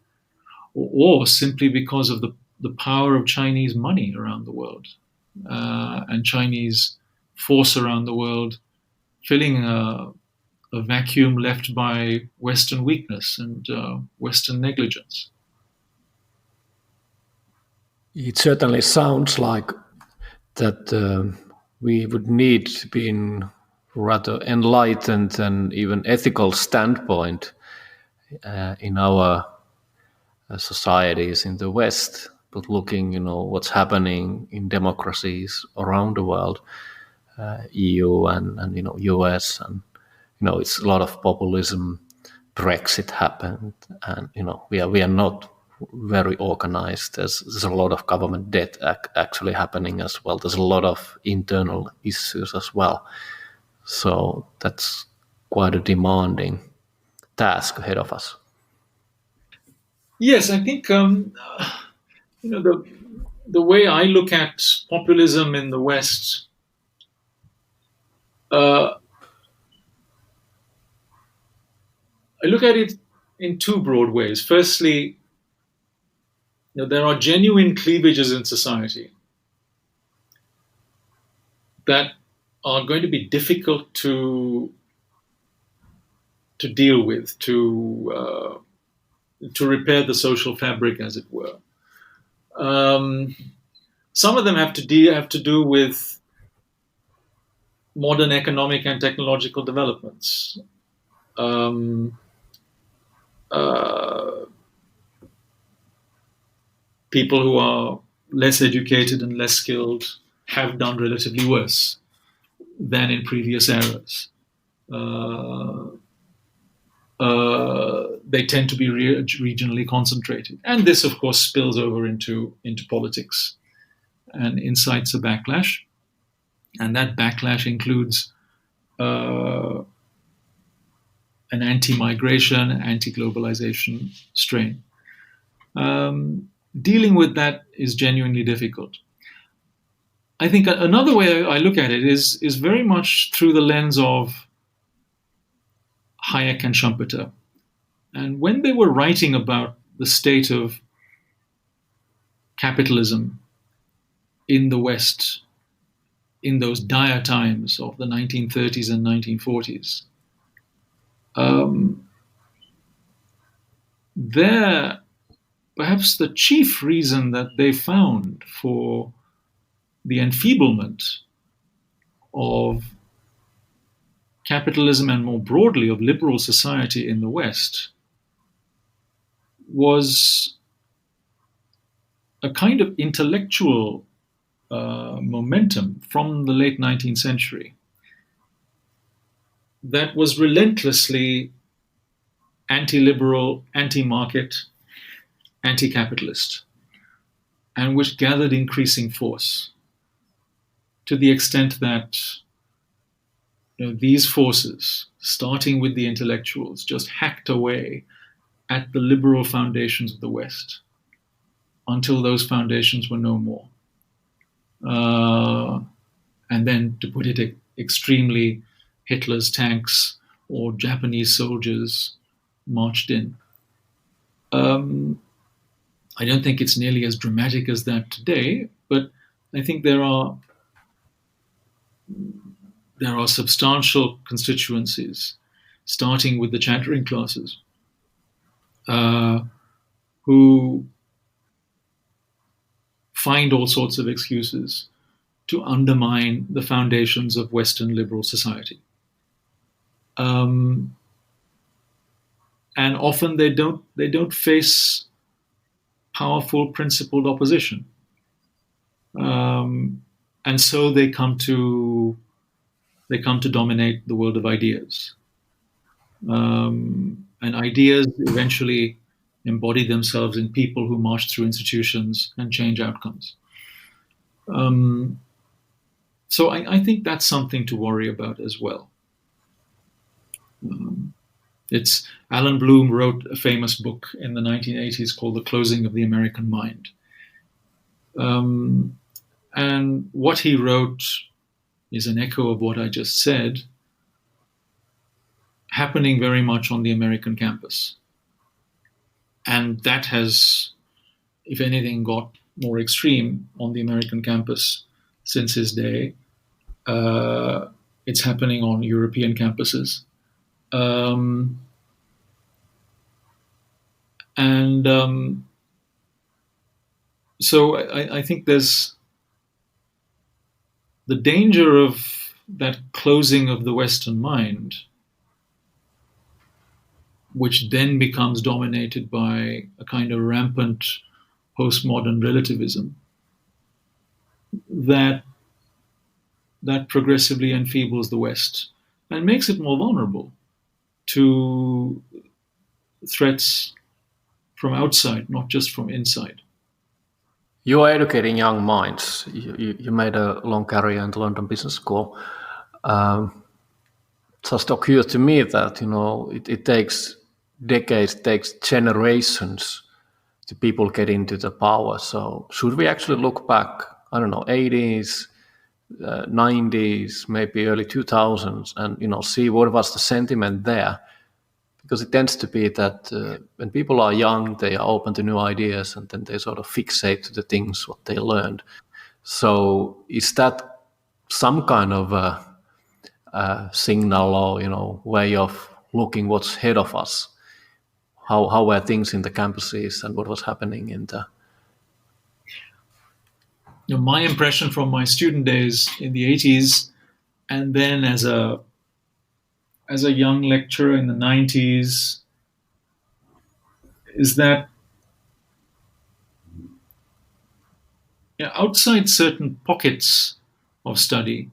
A: or simply because of the power of Chinese money around the world, and Chinese force around the world, filling a vacuum left by Western weakness and Western negligence.
B: It certainly sounds like that we would need to be in rather enlightened and even ethical standpoint in our societies in the West, but looking, what's happening in democracies around the world, EU and US, and it's a lot of populism. Brexit happened, and we are not very organized. There's a lot of government debt actually happening as well. There's a lot of internal issues as well. So that's quite a demanding task ahead of us.
A: Yes, I think the way I look at populism in the West, I look at it in two broad ways. Firstly, there are genuine cleavages in society that are going to be difficult to deal with, to repair the social fabric, as it were. Some of them have to do with modern economic and technological developments. People who are less educated and less skilled have done relatively worse than in previous eras. They tend to be regionally concentrated. And this, of course, spills over into politics and incites a backlash. And that backlash includes uh, an anti-migration, anti-globalization strain. Dealing with that is genuinely difficult. I think another way I look at it is very much through the lens of Hayek and Schumpeter. And when they were writing about the state of capitalism in the West in those dire times of the 1930s and 1940s, there perhaps the chief reason that they found for the enfeeblement of capitalism and more broadly of liberal society in the West was a kind of intellectual momentum from the late 19th century that was relentlessly anti-liberal, anti-market, anti-capitalist, and which gathered increasing force to the extent that these forces, starting with the intellectuals, just hacked away at the liberal foundations of the West until those foundations were no more. And then, to put it extremely, Hitler's tanks or Japanese soldiers marched in. I don't think it's nearly as dramatic as that today, but I think there are substantial constituencies, starting with the chattering classes, who find all sorts of excuses to undermine the foundations of Western liberal society. And often they don't face powerful principled opposition. And so they come to dominate the world of ideas. And ideas eventually embody themselves in people who march through institutions and change outcomes. So I think that's something to worry about as well. It's Alan Bloom wrote a famous book in the 1980s called The Closing of the American Mind. And what he wrote is an echo of what I just said, happening very much on the American campus. And that has, if anything, got more extreme on the American campus since his day. It's happening on European campuses. So I think there's the danger of that closing of the Western mind, which then becomes dominated by a kind of rampant postmodern relativism that progressively enfeebles the West and makes it more vulnerable to threats from outside, not just from inside.
B: You are educating young minds. You made a long career in the London Business School. Just occurs to me that it takes decades, takes generations to people get into the power. So should we actually look back, 80s, 90s, maybe early 2000s, and see what was the sentiment there? Because it tends to be that when people are young, they are open to new ideas, and then they sort of fixate to the things what they learned. So is that some kind of a signal or way of looking what's ahead of us? How were things in the campuses and what was happening in the...
A: My impression from my student days in the 80s, and then as a young lecturer in the 90s, is that outside certain pockets of study,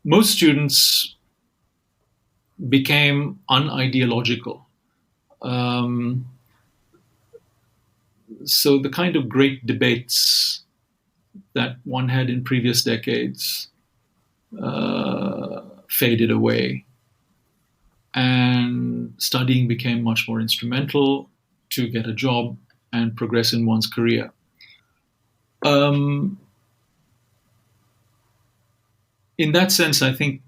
A: most students became unideological. So the kind of great debates that one had in previous decades faded away, and studying became much more instrumental to get a job and progress in one's career. In that sense, I think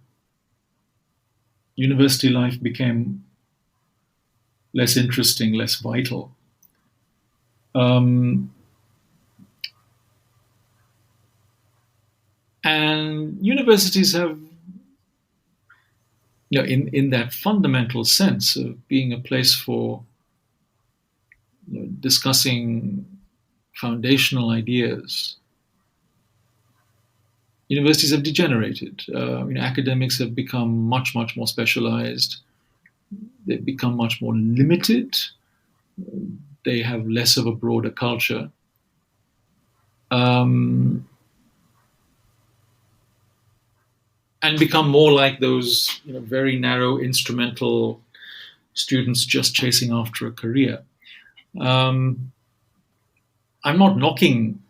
A: university life became less interesting, less vital. And universities have, in that fundamental sense of being a place for discussing foundational ideas, universities have degenerated. Academics have become much, much more specialized. They've become much more limited. They have less of a broader culture. And become more like those very narrow instrumental students just chasing after a career. I'm not knocking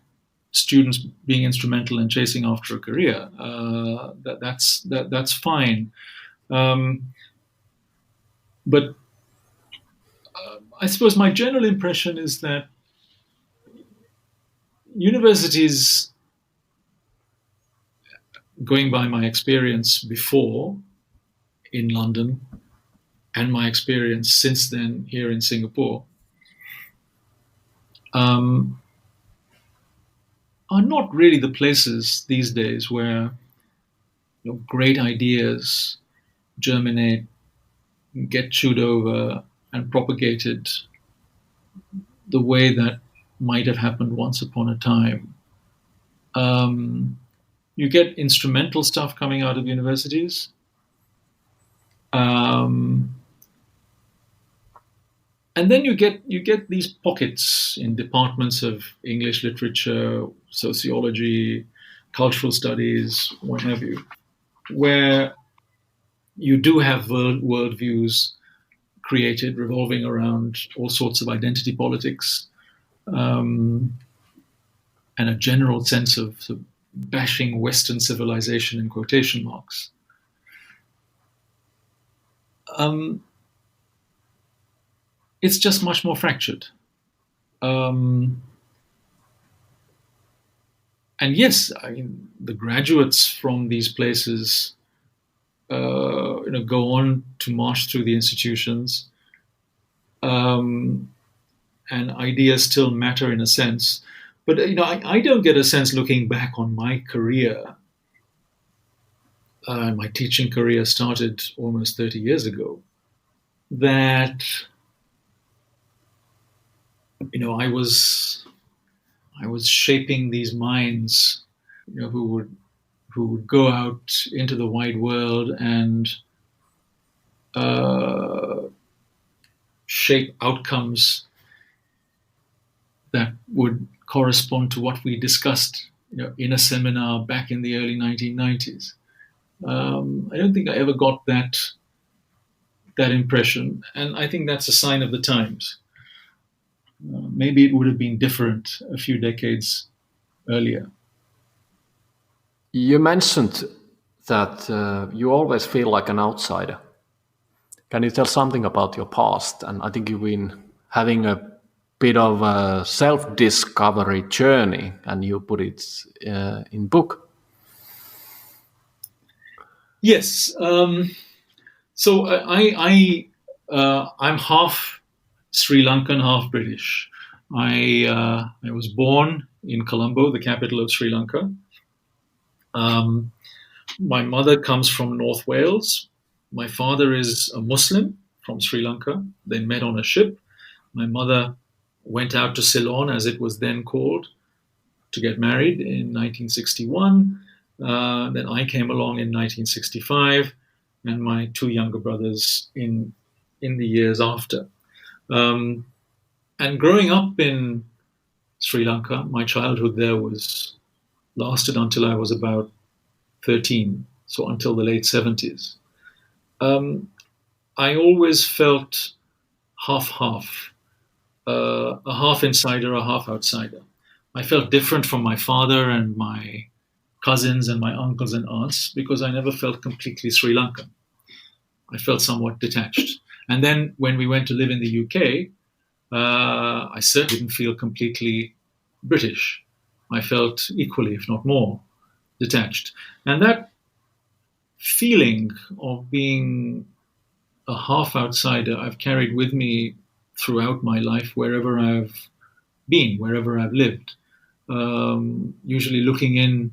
A: students being instrumental in chasing after a career. That's fine. But I suppose my general impression is that universities, going by my experience before in London and my experience since then here in Singapore, are not really the places these days where great ideas germinate, get chewed over, and propagated the way that might have happened once upon a time. You get instrumental stuff coming out of universities. And then you get these pockets in departments of English literature, sociology, cultural studies, what have you, where you do have worldviews created revolving around all sorts of identity politics, and a general sense of bashing Western civilization in quotation marks. It's just much more fractured. And yes, the graduates from these places go on to march through the institutions, and ideas still matter in a sense. But I don't get a sense, looking back on my career, my teaching career started almost 30 years ago, that I was shaping these minds, who would go out into the wide world and shape outcomes that would correspond to what we discussed, in a seminar back in the early 1990s. I don't think I ever got that impression, and I think that's a sign of the times. Maybe it would have been different a few decades earlier.
B: You mentioned that you always feel like an outsider. Can you tell something about your past? And I think you've been having a bit of a self-discovery journey, and you put it in book.
A: Yes. So I'm half Sri Lankan, half British. I was born in Colombo, the capital of Sri Lanka. My mother comes from North Wales. My father is a Muslim from Sri Lanka. They met on a ship. My mother went out to Ceylon, as it was then called, to get married in 1961. Then I came along in 1965, and my two younger brothers in the years after. And growing up in Sri Lanka, my childhood there lasted until I was about 13, so until the late 70s. I always felt half-half, a half insider, a half outsider. I felt different from my father and my cousins and my uncles and aunts because I never felt completely Sri Lankan. I felt somewhat detached. And then when we went to live in the UK, I certainly didn't feel completely British. I felt equally, if not more, detached. And that feeling of being a half outsider I've carried with me throughout my life, wherever I've been, wherever I've lived. Usually looking in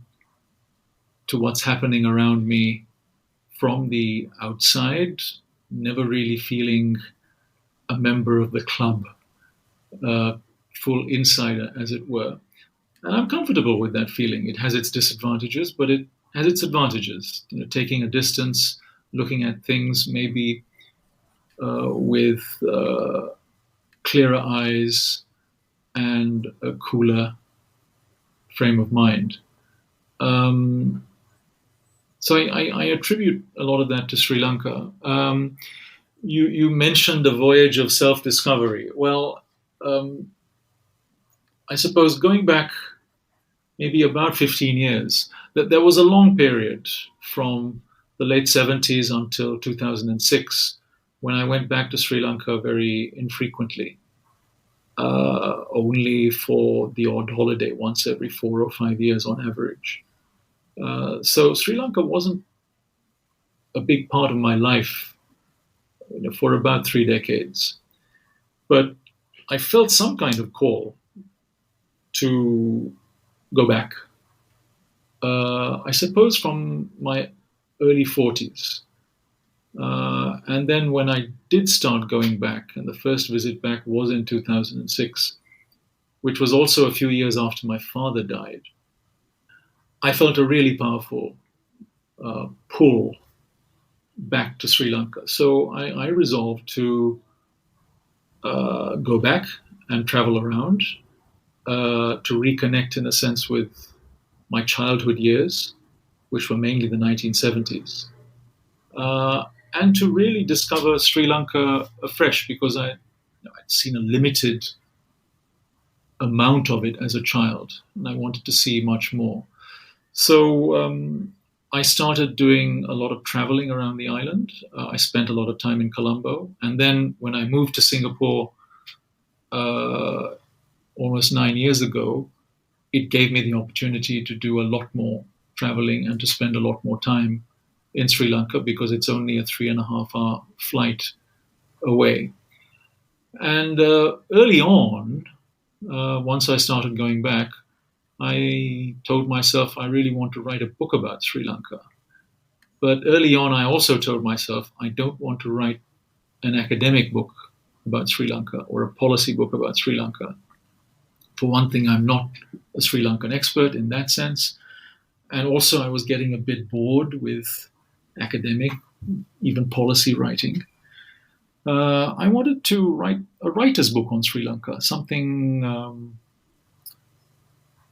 A: to what's happening around me from the outside, never really feeling a member of the club, full insider, as it were. And I'm comfortable with that feeling. It has its disadvantages, but it has its advantages. Taking a distance, looking at things maybe with clearer eyes and a cooler frame of mind. So I attribute a lot of that to Sri Lanka. You mentioned the voyage of self-discovery. Well, I suppose going back maybe about 15 years, that there was a long period from the late 70s until 2006 when I went back to Sri Lanka very infrequently, only for the odd holiday once every 4 or 5 years on average. So Sri Lanka wasn't a big part of my life for about 3 decades. But I felt some kind of call to go back. I suppose from my early 40s. And then when I did start going back, and the first visit back was in 2006, which was also a few years after my father died, I felt a really powerful pull back to Sri Lanka. So I resolved to go back and travel around, to reconnect in a sense with my childhood years, which were mainly the 1970s, and to really discover Sri Lanka afresh, because I'd seen a limited amount of it as a child, and I wanted to see much more. So I started doing a lot of traveling around the island. I spent a lot of time in Colombo, and then when I moved to Singapore almost 9 years ago, it gave me the opportunity to do a lot more traveling and to spend a lot more time in Sri Lanka, because it's only a 3.5-hour flight away. And early on, once I started going back, I told myself I really want to write a book about Sri Lanka. But early on, I also told myself I don't want to write an academic book about Sri Lanka or a policy book about Sri Lanka. For one thing, I'm not a Sri Lankan expert in that sense. And also, I was getting a bit bored with academic, even policy writing. I wanted to write a writer's book on Sri Lanka, something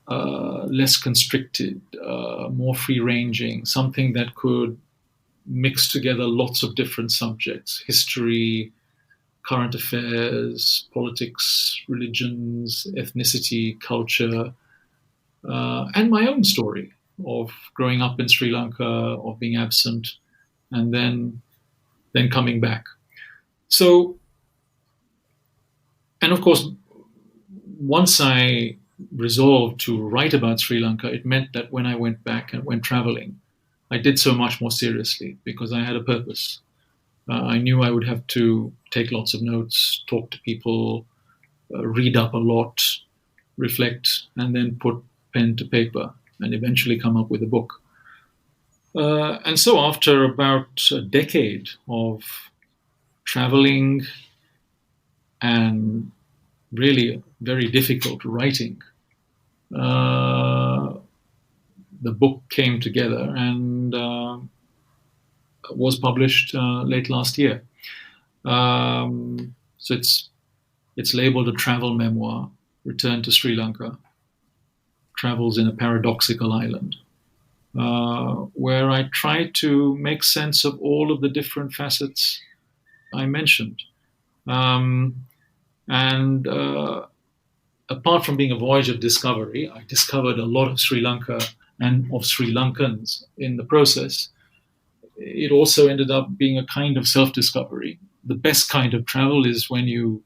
A: less constricted, more free-ranging, something that could mix together lots of different subjects: history, current affairs, politics, religions, ethnicity, culture, and my own story of growing up in Sri Lanka, of being absent, and then coming back. So, and of course, once I resolved to write about Sri Lanka, it meant that when I went back and went traveling, I did so much more seriously because I had a purpose. I knew I would have to take lots of notes, talk to people, read up a lot, reflect, and then put pen to paper and eventually come up with a book. And so after about a decade of traveling and really very difficult writing, the book came together and was published late last year. So it's labeled a travel memoir, Return to Sri Lanka, Travels in a Paradoxical Island, where I try to make sense of all of the different facets I mentioned. And apart from being a voyage of discovery, I discovered a lot of Sri Lanka and of Sri Lankans in the process. It also ended up being a kind of self-discovery. The best kind of travel is when you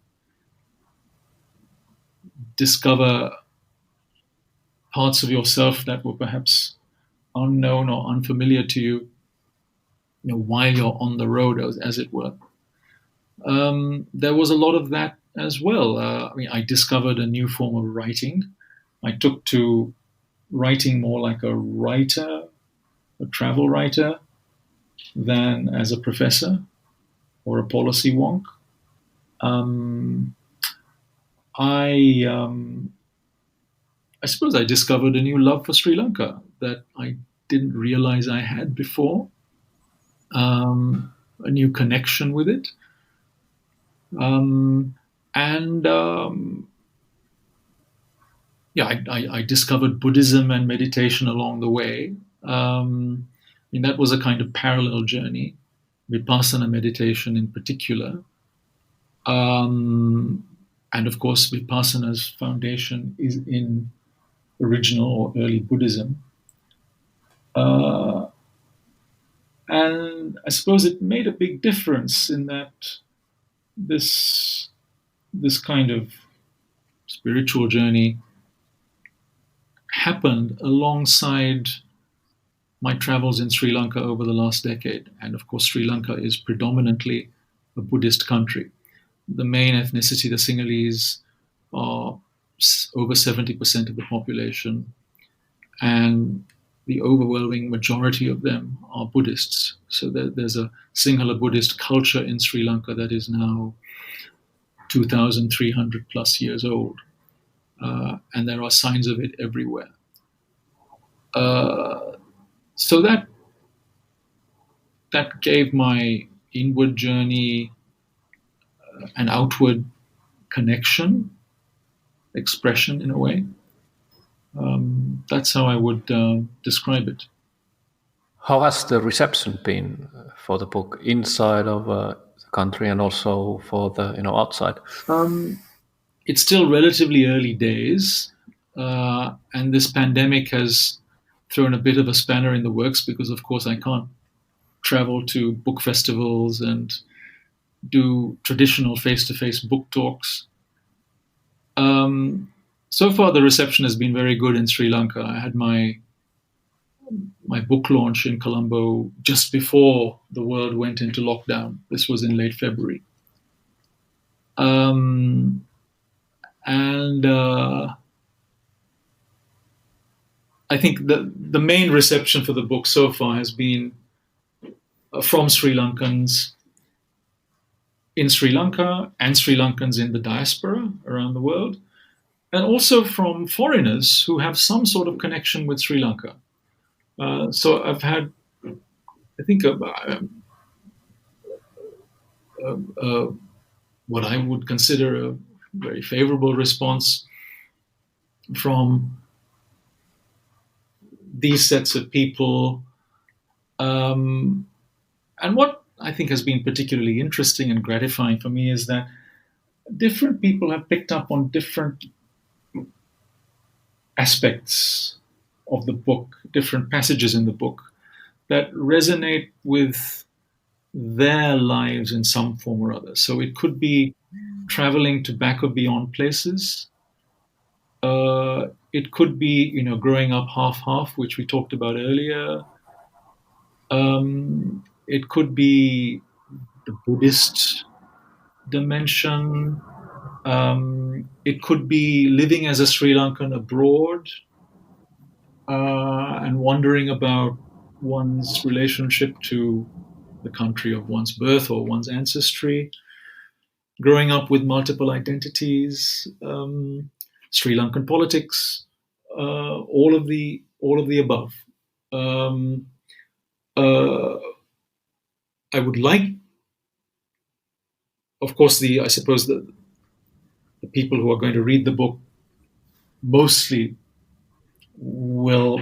A: discover parts of yourself that were perhaps unknown or unfamiliar to you, while you're on the road, as it were. There was a lot of that as well. I discovered a new form of writing. I took to writing more like a writer, a travel writer, than as a professor or a policy wonk. I suppose I discovered a new love for Sri Lanka that I didn't realize I had before. A new connection with it. I discovered Buddhism and meditation along the way. That was a kind of parallel journey, Vipassana meditation in particular. And of course, Vipassana's foundation is in original or early Buddhism. And I suppose it made a big difference in that this kind of spiritual journey happened alongside my travels in Sri Lanka over the last decade. And of course, Sri Lanka is predominantly a Buddhist country. The main ethnicity, the Sinhalese, are over 70% of the population, and the overwhelming majority of them are Buddhists. So there's a Sinhala Buddhist culture in Sri Lanka that is now 2,300 plus years old. And there are signs of it everywhere. So that gave my inward journey an outward connection, expression in a way. That's how I would describe it.
B: How has the reception been for the book inside of the country and also for the outside?
A: It's still relatively early days, and this pandemic has thrown a bit of a spanner in the works because, of course, I can't travel to book festivals and do traditional face-to-face book talks. So far, the reception has been very good in Sri Lanka. I had my book launch in Colombo just before the world went into lockdown. This was in late February. I think the main reception for the book so far has been from Sri Lankans in Sri Lanka and Sri Lankans in the diaspora around the world, and also from foreigners who have some sort of connection with Sri Lanka. So I've had, I think, what I would consider a very favorable response from these sets of people. And what I think has been particularly interesting and gratifying for me is that different people have picked up on different aspects of the book, different passages in the book that resonate with their lives in some form or other. So it could be traveling to back or beyond places. It could be, growing up half-half, which we talked about earlier. It could be the Buddhist dimension. It could be living as a Sri Lankan abroad and wondering about one's relationship to the country of one's birth or one's ancestry. Growing up with multiple identities, Sri Lankan politics, all of the above. I would like, of course, I suppose the people who are going to read the book mostly will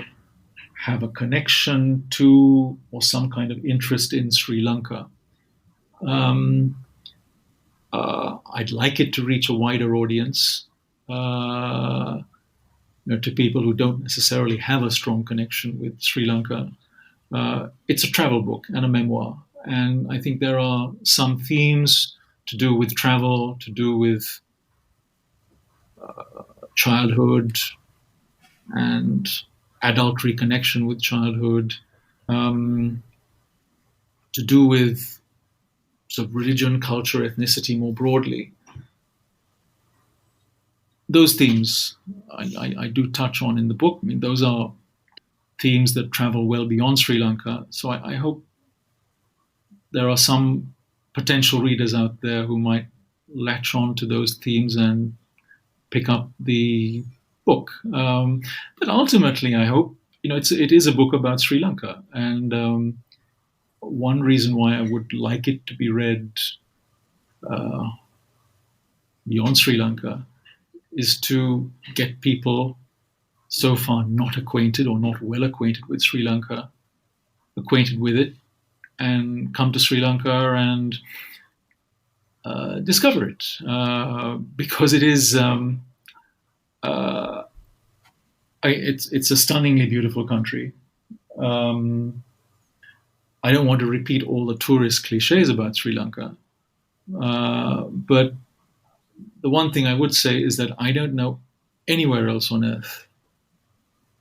A: have a connection to or some kind of interest in Sri Lanka. I'd like it to reach a wider audience. to people who don't necessarily have a strong connection with Sri Lanka. It's a travel book and a memoir. And I think there are some themes to do with travel, to do with childhood and adult reconnection with childhood, um, to do with sort of religion, culture, ethnicity more broadly. Those themes I do touch on in the book. I mean, those are themes that travel well beyond Sri Lanka. So I hope there are some potential readers out there who might latch on to those themes and pick up the book. But ultimately, I hope it is a book about Sri Lanka, and one reason why I would like it to be read uh, beyond Sri Lanka is to get people so far not acquainted or not well acquainted with Sri Lanka, acquainted with it, and come to Sri Lanka and discover it, because it is it's a stunningly beautiful country. Um, I don't want to repeat all the tourist cliches about Sri Lanka, but the one thing I would say is that I don't know anywhere else on earth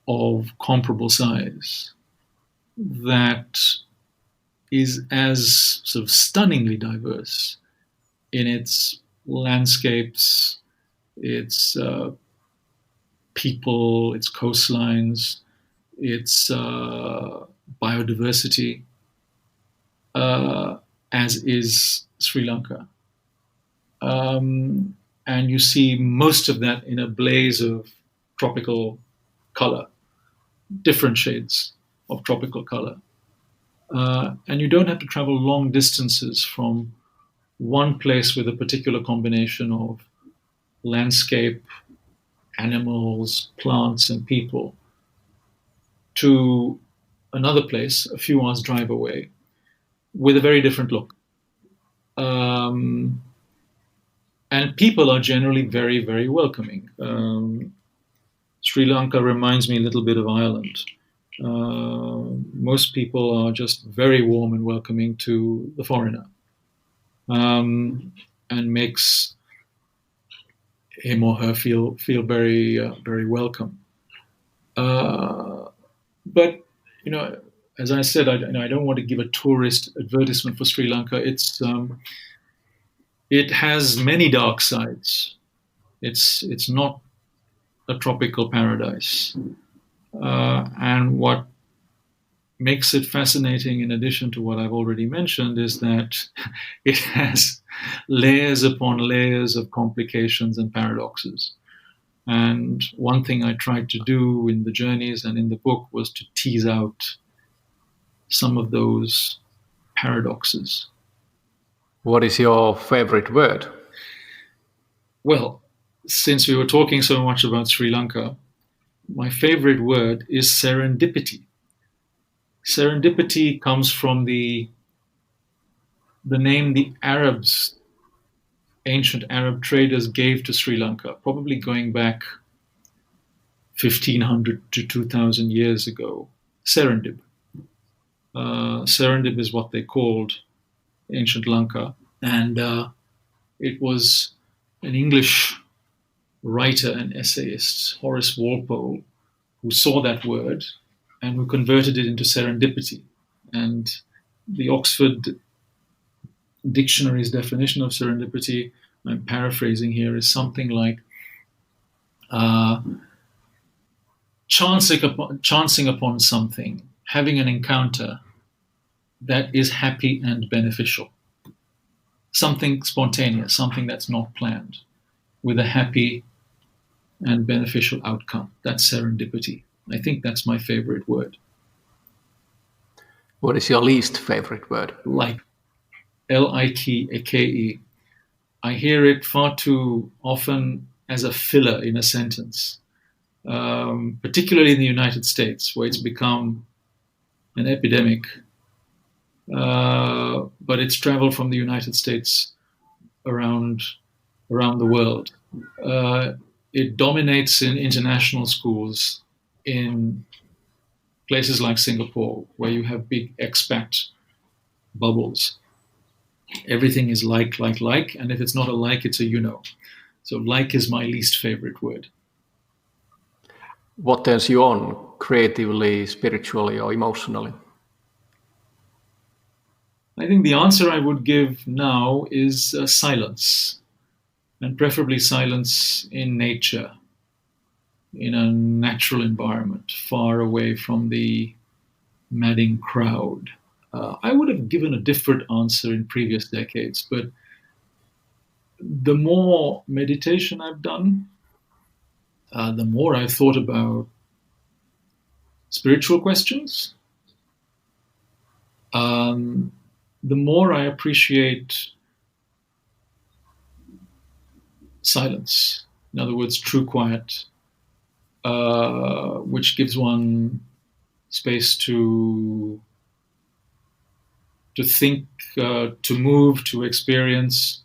A: of comparable size that is as sort of stunningly diverse in its landscapes, its people, its coastlines, its biodiversity, as is Sri Lanka. And you see most of that in a blaze of tropical color, different shades of tropical color. And you don't have to travel long distances from one place with a particular combination of landscape, animals, plants, and people to another place a few hours drive away with a very different look. And people are generally very, very welcoming. Sri Lanka reminds me a little bit of Ireland. Most people are just very warm and welcoming to the foreigner, and makes him or her feel very very welcome. But as I said, I don't want to give a tourist advertisement for Sri Lanka. It has many dark sides. It's not a tropical paradise, and what makes it fascinating, in addition to what I've already mentioned, is that it has layers upon layers of complications and paradoxes. And one thing I tried to do in the journeys and in the book was to tease out some of those paradoxes.
B: What is your favorite word?
A: Well, since we were talking so much about Sri Lanka, my favorite word is serendipity. Serendipity comes from the name the ancient Arab traders gave to Sri Lanka, probably going back 1500 to 2000 years ago. Serendip. Serendip is what they called ancient Lanka. And it was an English writer and essayist, Horace Walpole, who saw that word and who converted it into serendipity. And the Oxford Dictionary's definition of serendipity, I'm paraphrasing here, is something like chancing upon something, having an encounter that is happy and beneficial. Something spontaneous, something that's not planned, with a happy and beneficial outcome. That's serendipity. I think that's my favorite word.
B: What is your least favorite word?
A: Like. Like. I hear it far too often as a filler in a sentence, particularly in the United States, where it's become an epidemic. But it's traveled from the United States around the world. It dominates in international schools in places like Singapore, where you have big expat bubbles. Everything is like, and if it's not a like, it's a you know. So like is my least favorite word.
B: What turns you on creatively, spiritually, or emotionally?
A: I think the answer I would give now is silence, and preferably silence in nature, in a natural environment, far away from the madding crowd. I would have given a different answer in previous decades, but the more meditation I've done, the more I've thought about spiritual questions, the more I appreciate silence. In other words, true quiet, which gives one space to think, to move, to experience.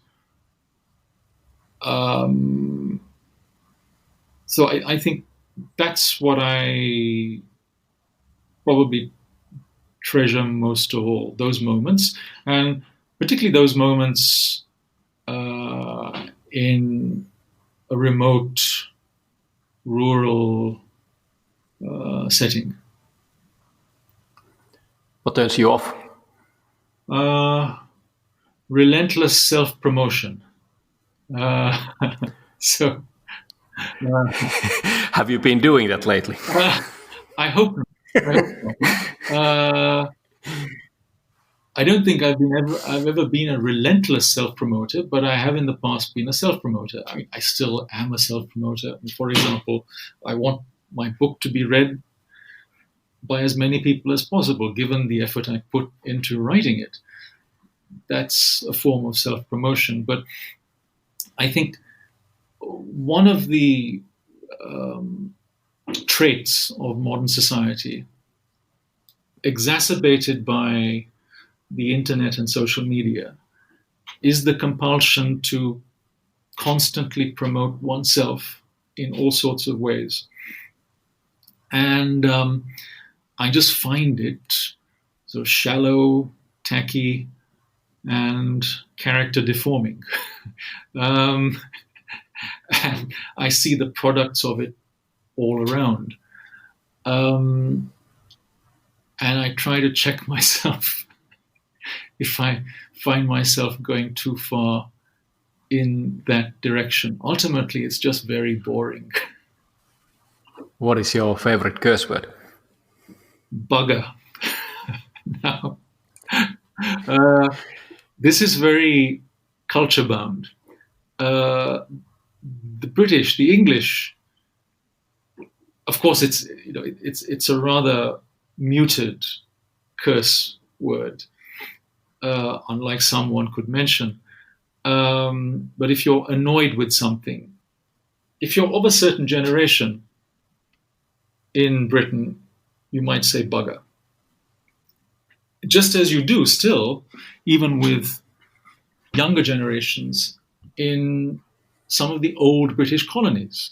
A: So I think that's what I probably treasure most of all, those moments, and particularly those moments in a remote, rural setting.
B: What turns you off?
A: Relentless self-promotion. So,
B: Have you been doing that lately?
A: I hope not. I don't think I've ever been a relentless self-promoter, but I have in the past been a self-promoter. I mean, I still am a self-promoter. For example, I want my book to be read by as many people as possible, given the effort I put into writing it. That's a form of self-promotion. But I think one of the traits of modern society, exacerbated by the internet and social media, is the compulsion to constantly promote oneself in all sorts of ways. And I just find it sort of shallow, tacky, and character deforming. And I see the products of it all around. And I try to check myself if I find myself going too far in that direction. Ultimately, it's just very boring.
B: What is your favorite curse word?
A: Bugger. Now, this is very culture bound. The British, the English, of course, it's a rather muted curse word, unlike some one could mention. But if you're annoyed with something, if you're of a certain generation in Britain, you might say bugger. Just as you do still, even with younger generations in some of the old British colonies,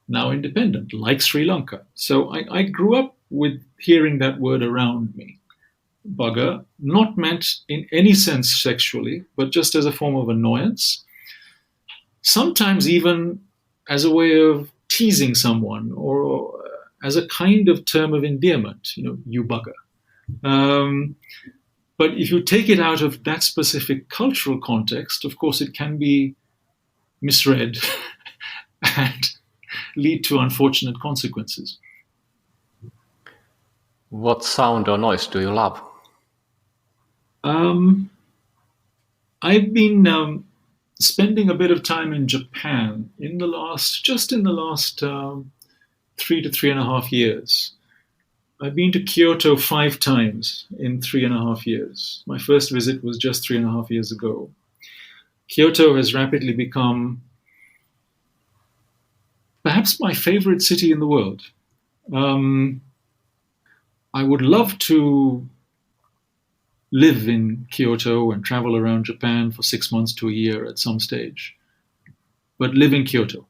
A: now independent, like Sri Lanka. So I grew up with hearing that word around me. Bugger, not meant in any sense sexually, but just as a form of annoyance. Sometimes even as a way of teasing someone or as a kind of term of endearment, you bugger. But if you take it out of that specific cultural context, of course, it can be misread and lead to unfortunate consequences.
B: What sound or noise do you love?
A: I've been spending a bit of time in Japan in the last 3 to 3.5 years. I've been to Kyoto 5 times in 3.5 years. My first visit was just 3.5 years ago. Kyoto has rapidly become perhaps my favorite city in the world. I would love to live in Kyoto and travel around Japan for 6 months to a year at some stage, but live in Kyoto.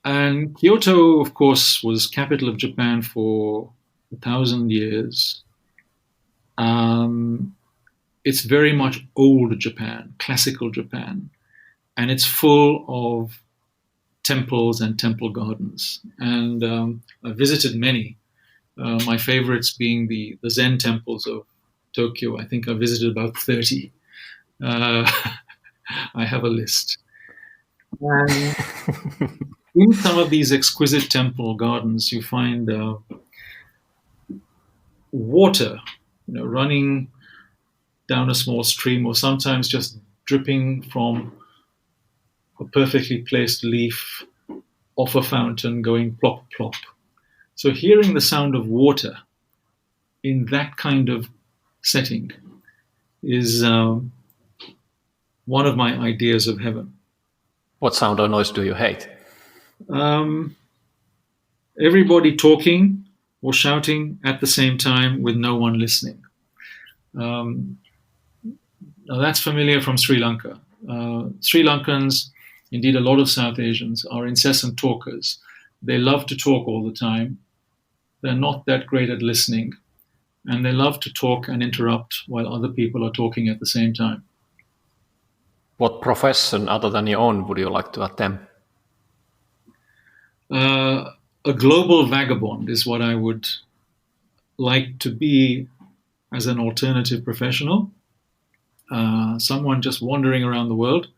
A: And Kyoto, of course, was capital of Japan for 1,000 years. It's very much old Japan, classical Japan, and it's full of temples and temple gardens. And I visited many. My favorites being the Zen Temples of Tokyo. I think I visited about 30. Uh, I have a list. And in some of these exquisite temple gardens, you find water, running down a small stream, or sometimes just dripping from a perfectly placed leaf off a fountain, going plop plop. So hearing the sound of water in that kind of setting is one of my ideas of heaven.
B: What sound or noise do you hate?
A: Everybody talking or shouting at the same time with no one listening. Now that's familiar from Sri Lanka. Sri Lankans, indeed a lot of South Asians, are incessant talkers. They love to talk all the time. They're not that great at listening. And they love to talk and interrupt while other people are talking at the same time.
B: What profession other than your own would you like to attempt?
A: A global vagabond is what I would like to be as an alternative professional. Someone just wandering around the world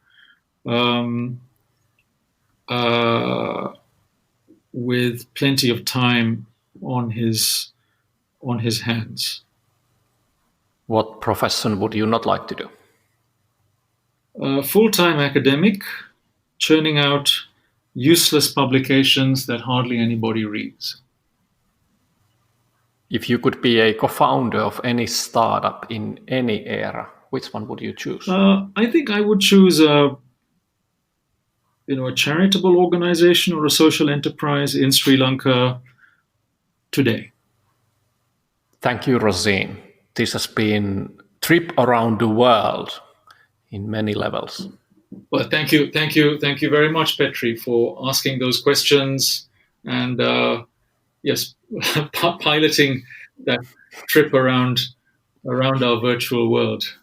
A: with plenty of time on his hands.
B: What profession would you not like to do?
A: Full-time academic, churning out useless publications that hardly anybody reads.
B: If you could be a co-founder of any startup in any era, which one would you choose?
A: I think I would choose a charitable organization or a social enterprise in Sri Lanka today.
B: Thank you, Razeen. This has been a trip around the world in many levels.
A: Well, thank you very much, Petri, for asking those questions and yes, piloting that trip around our virtual world.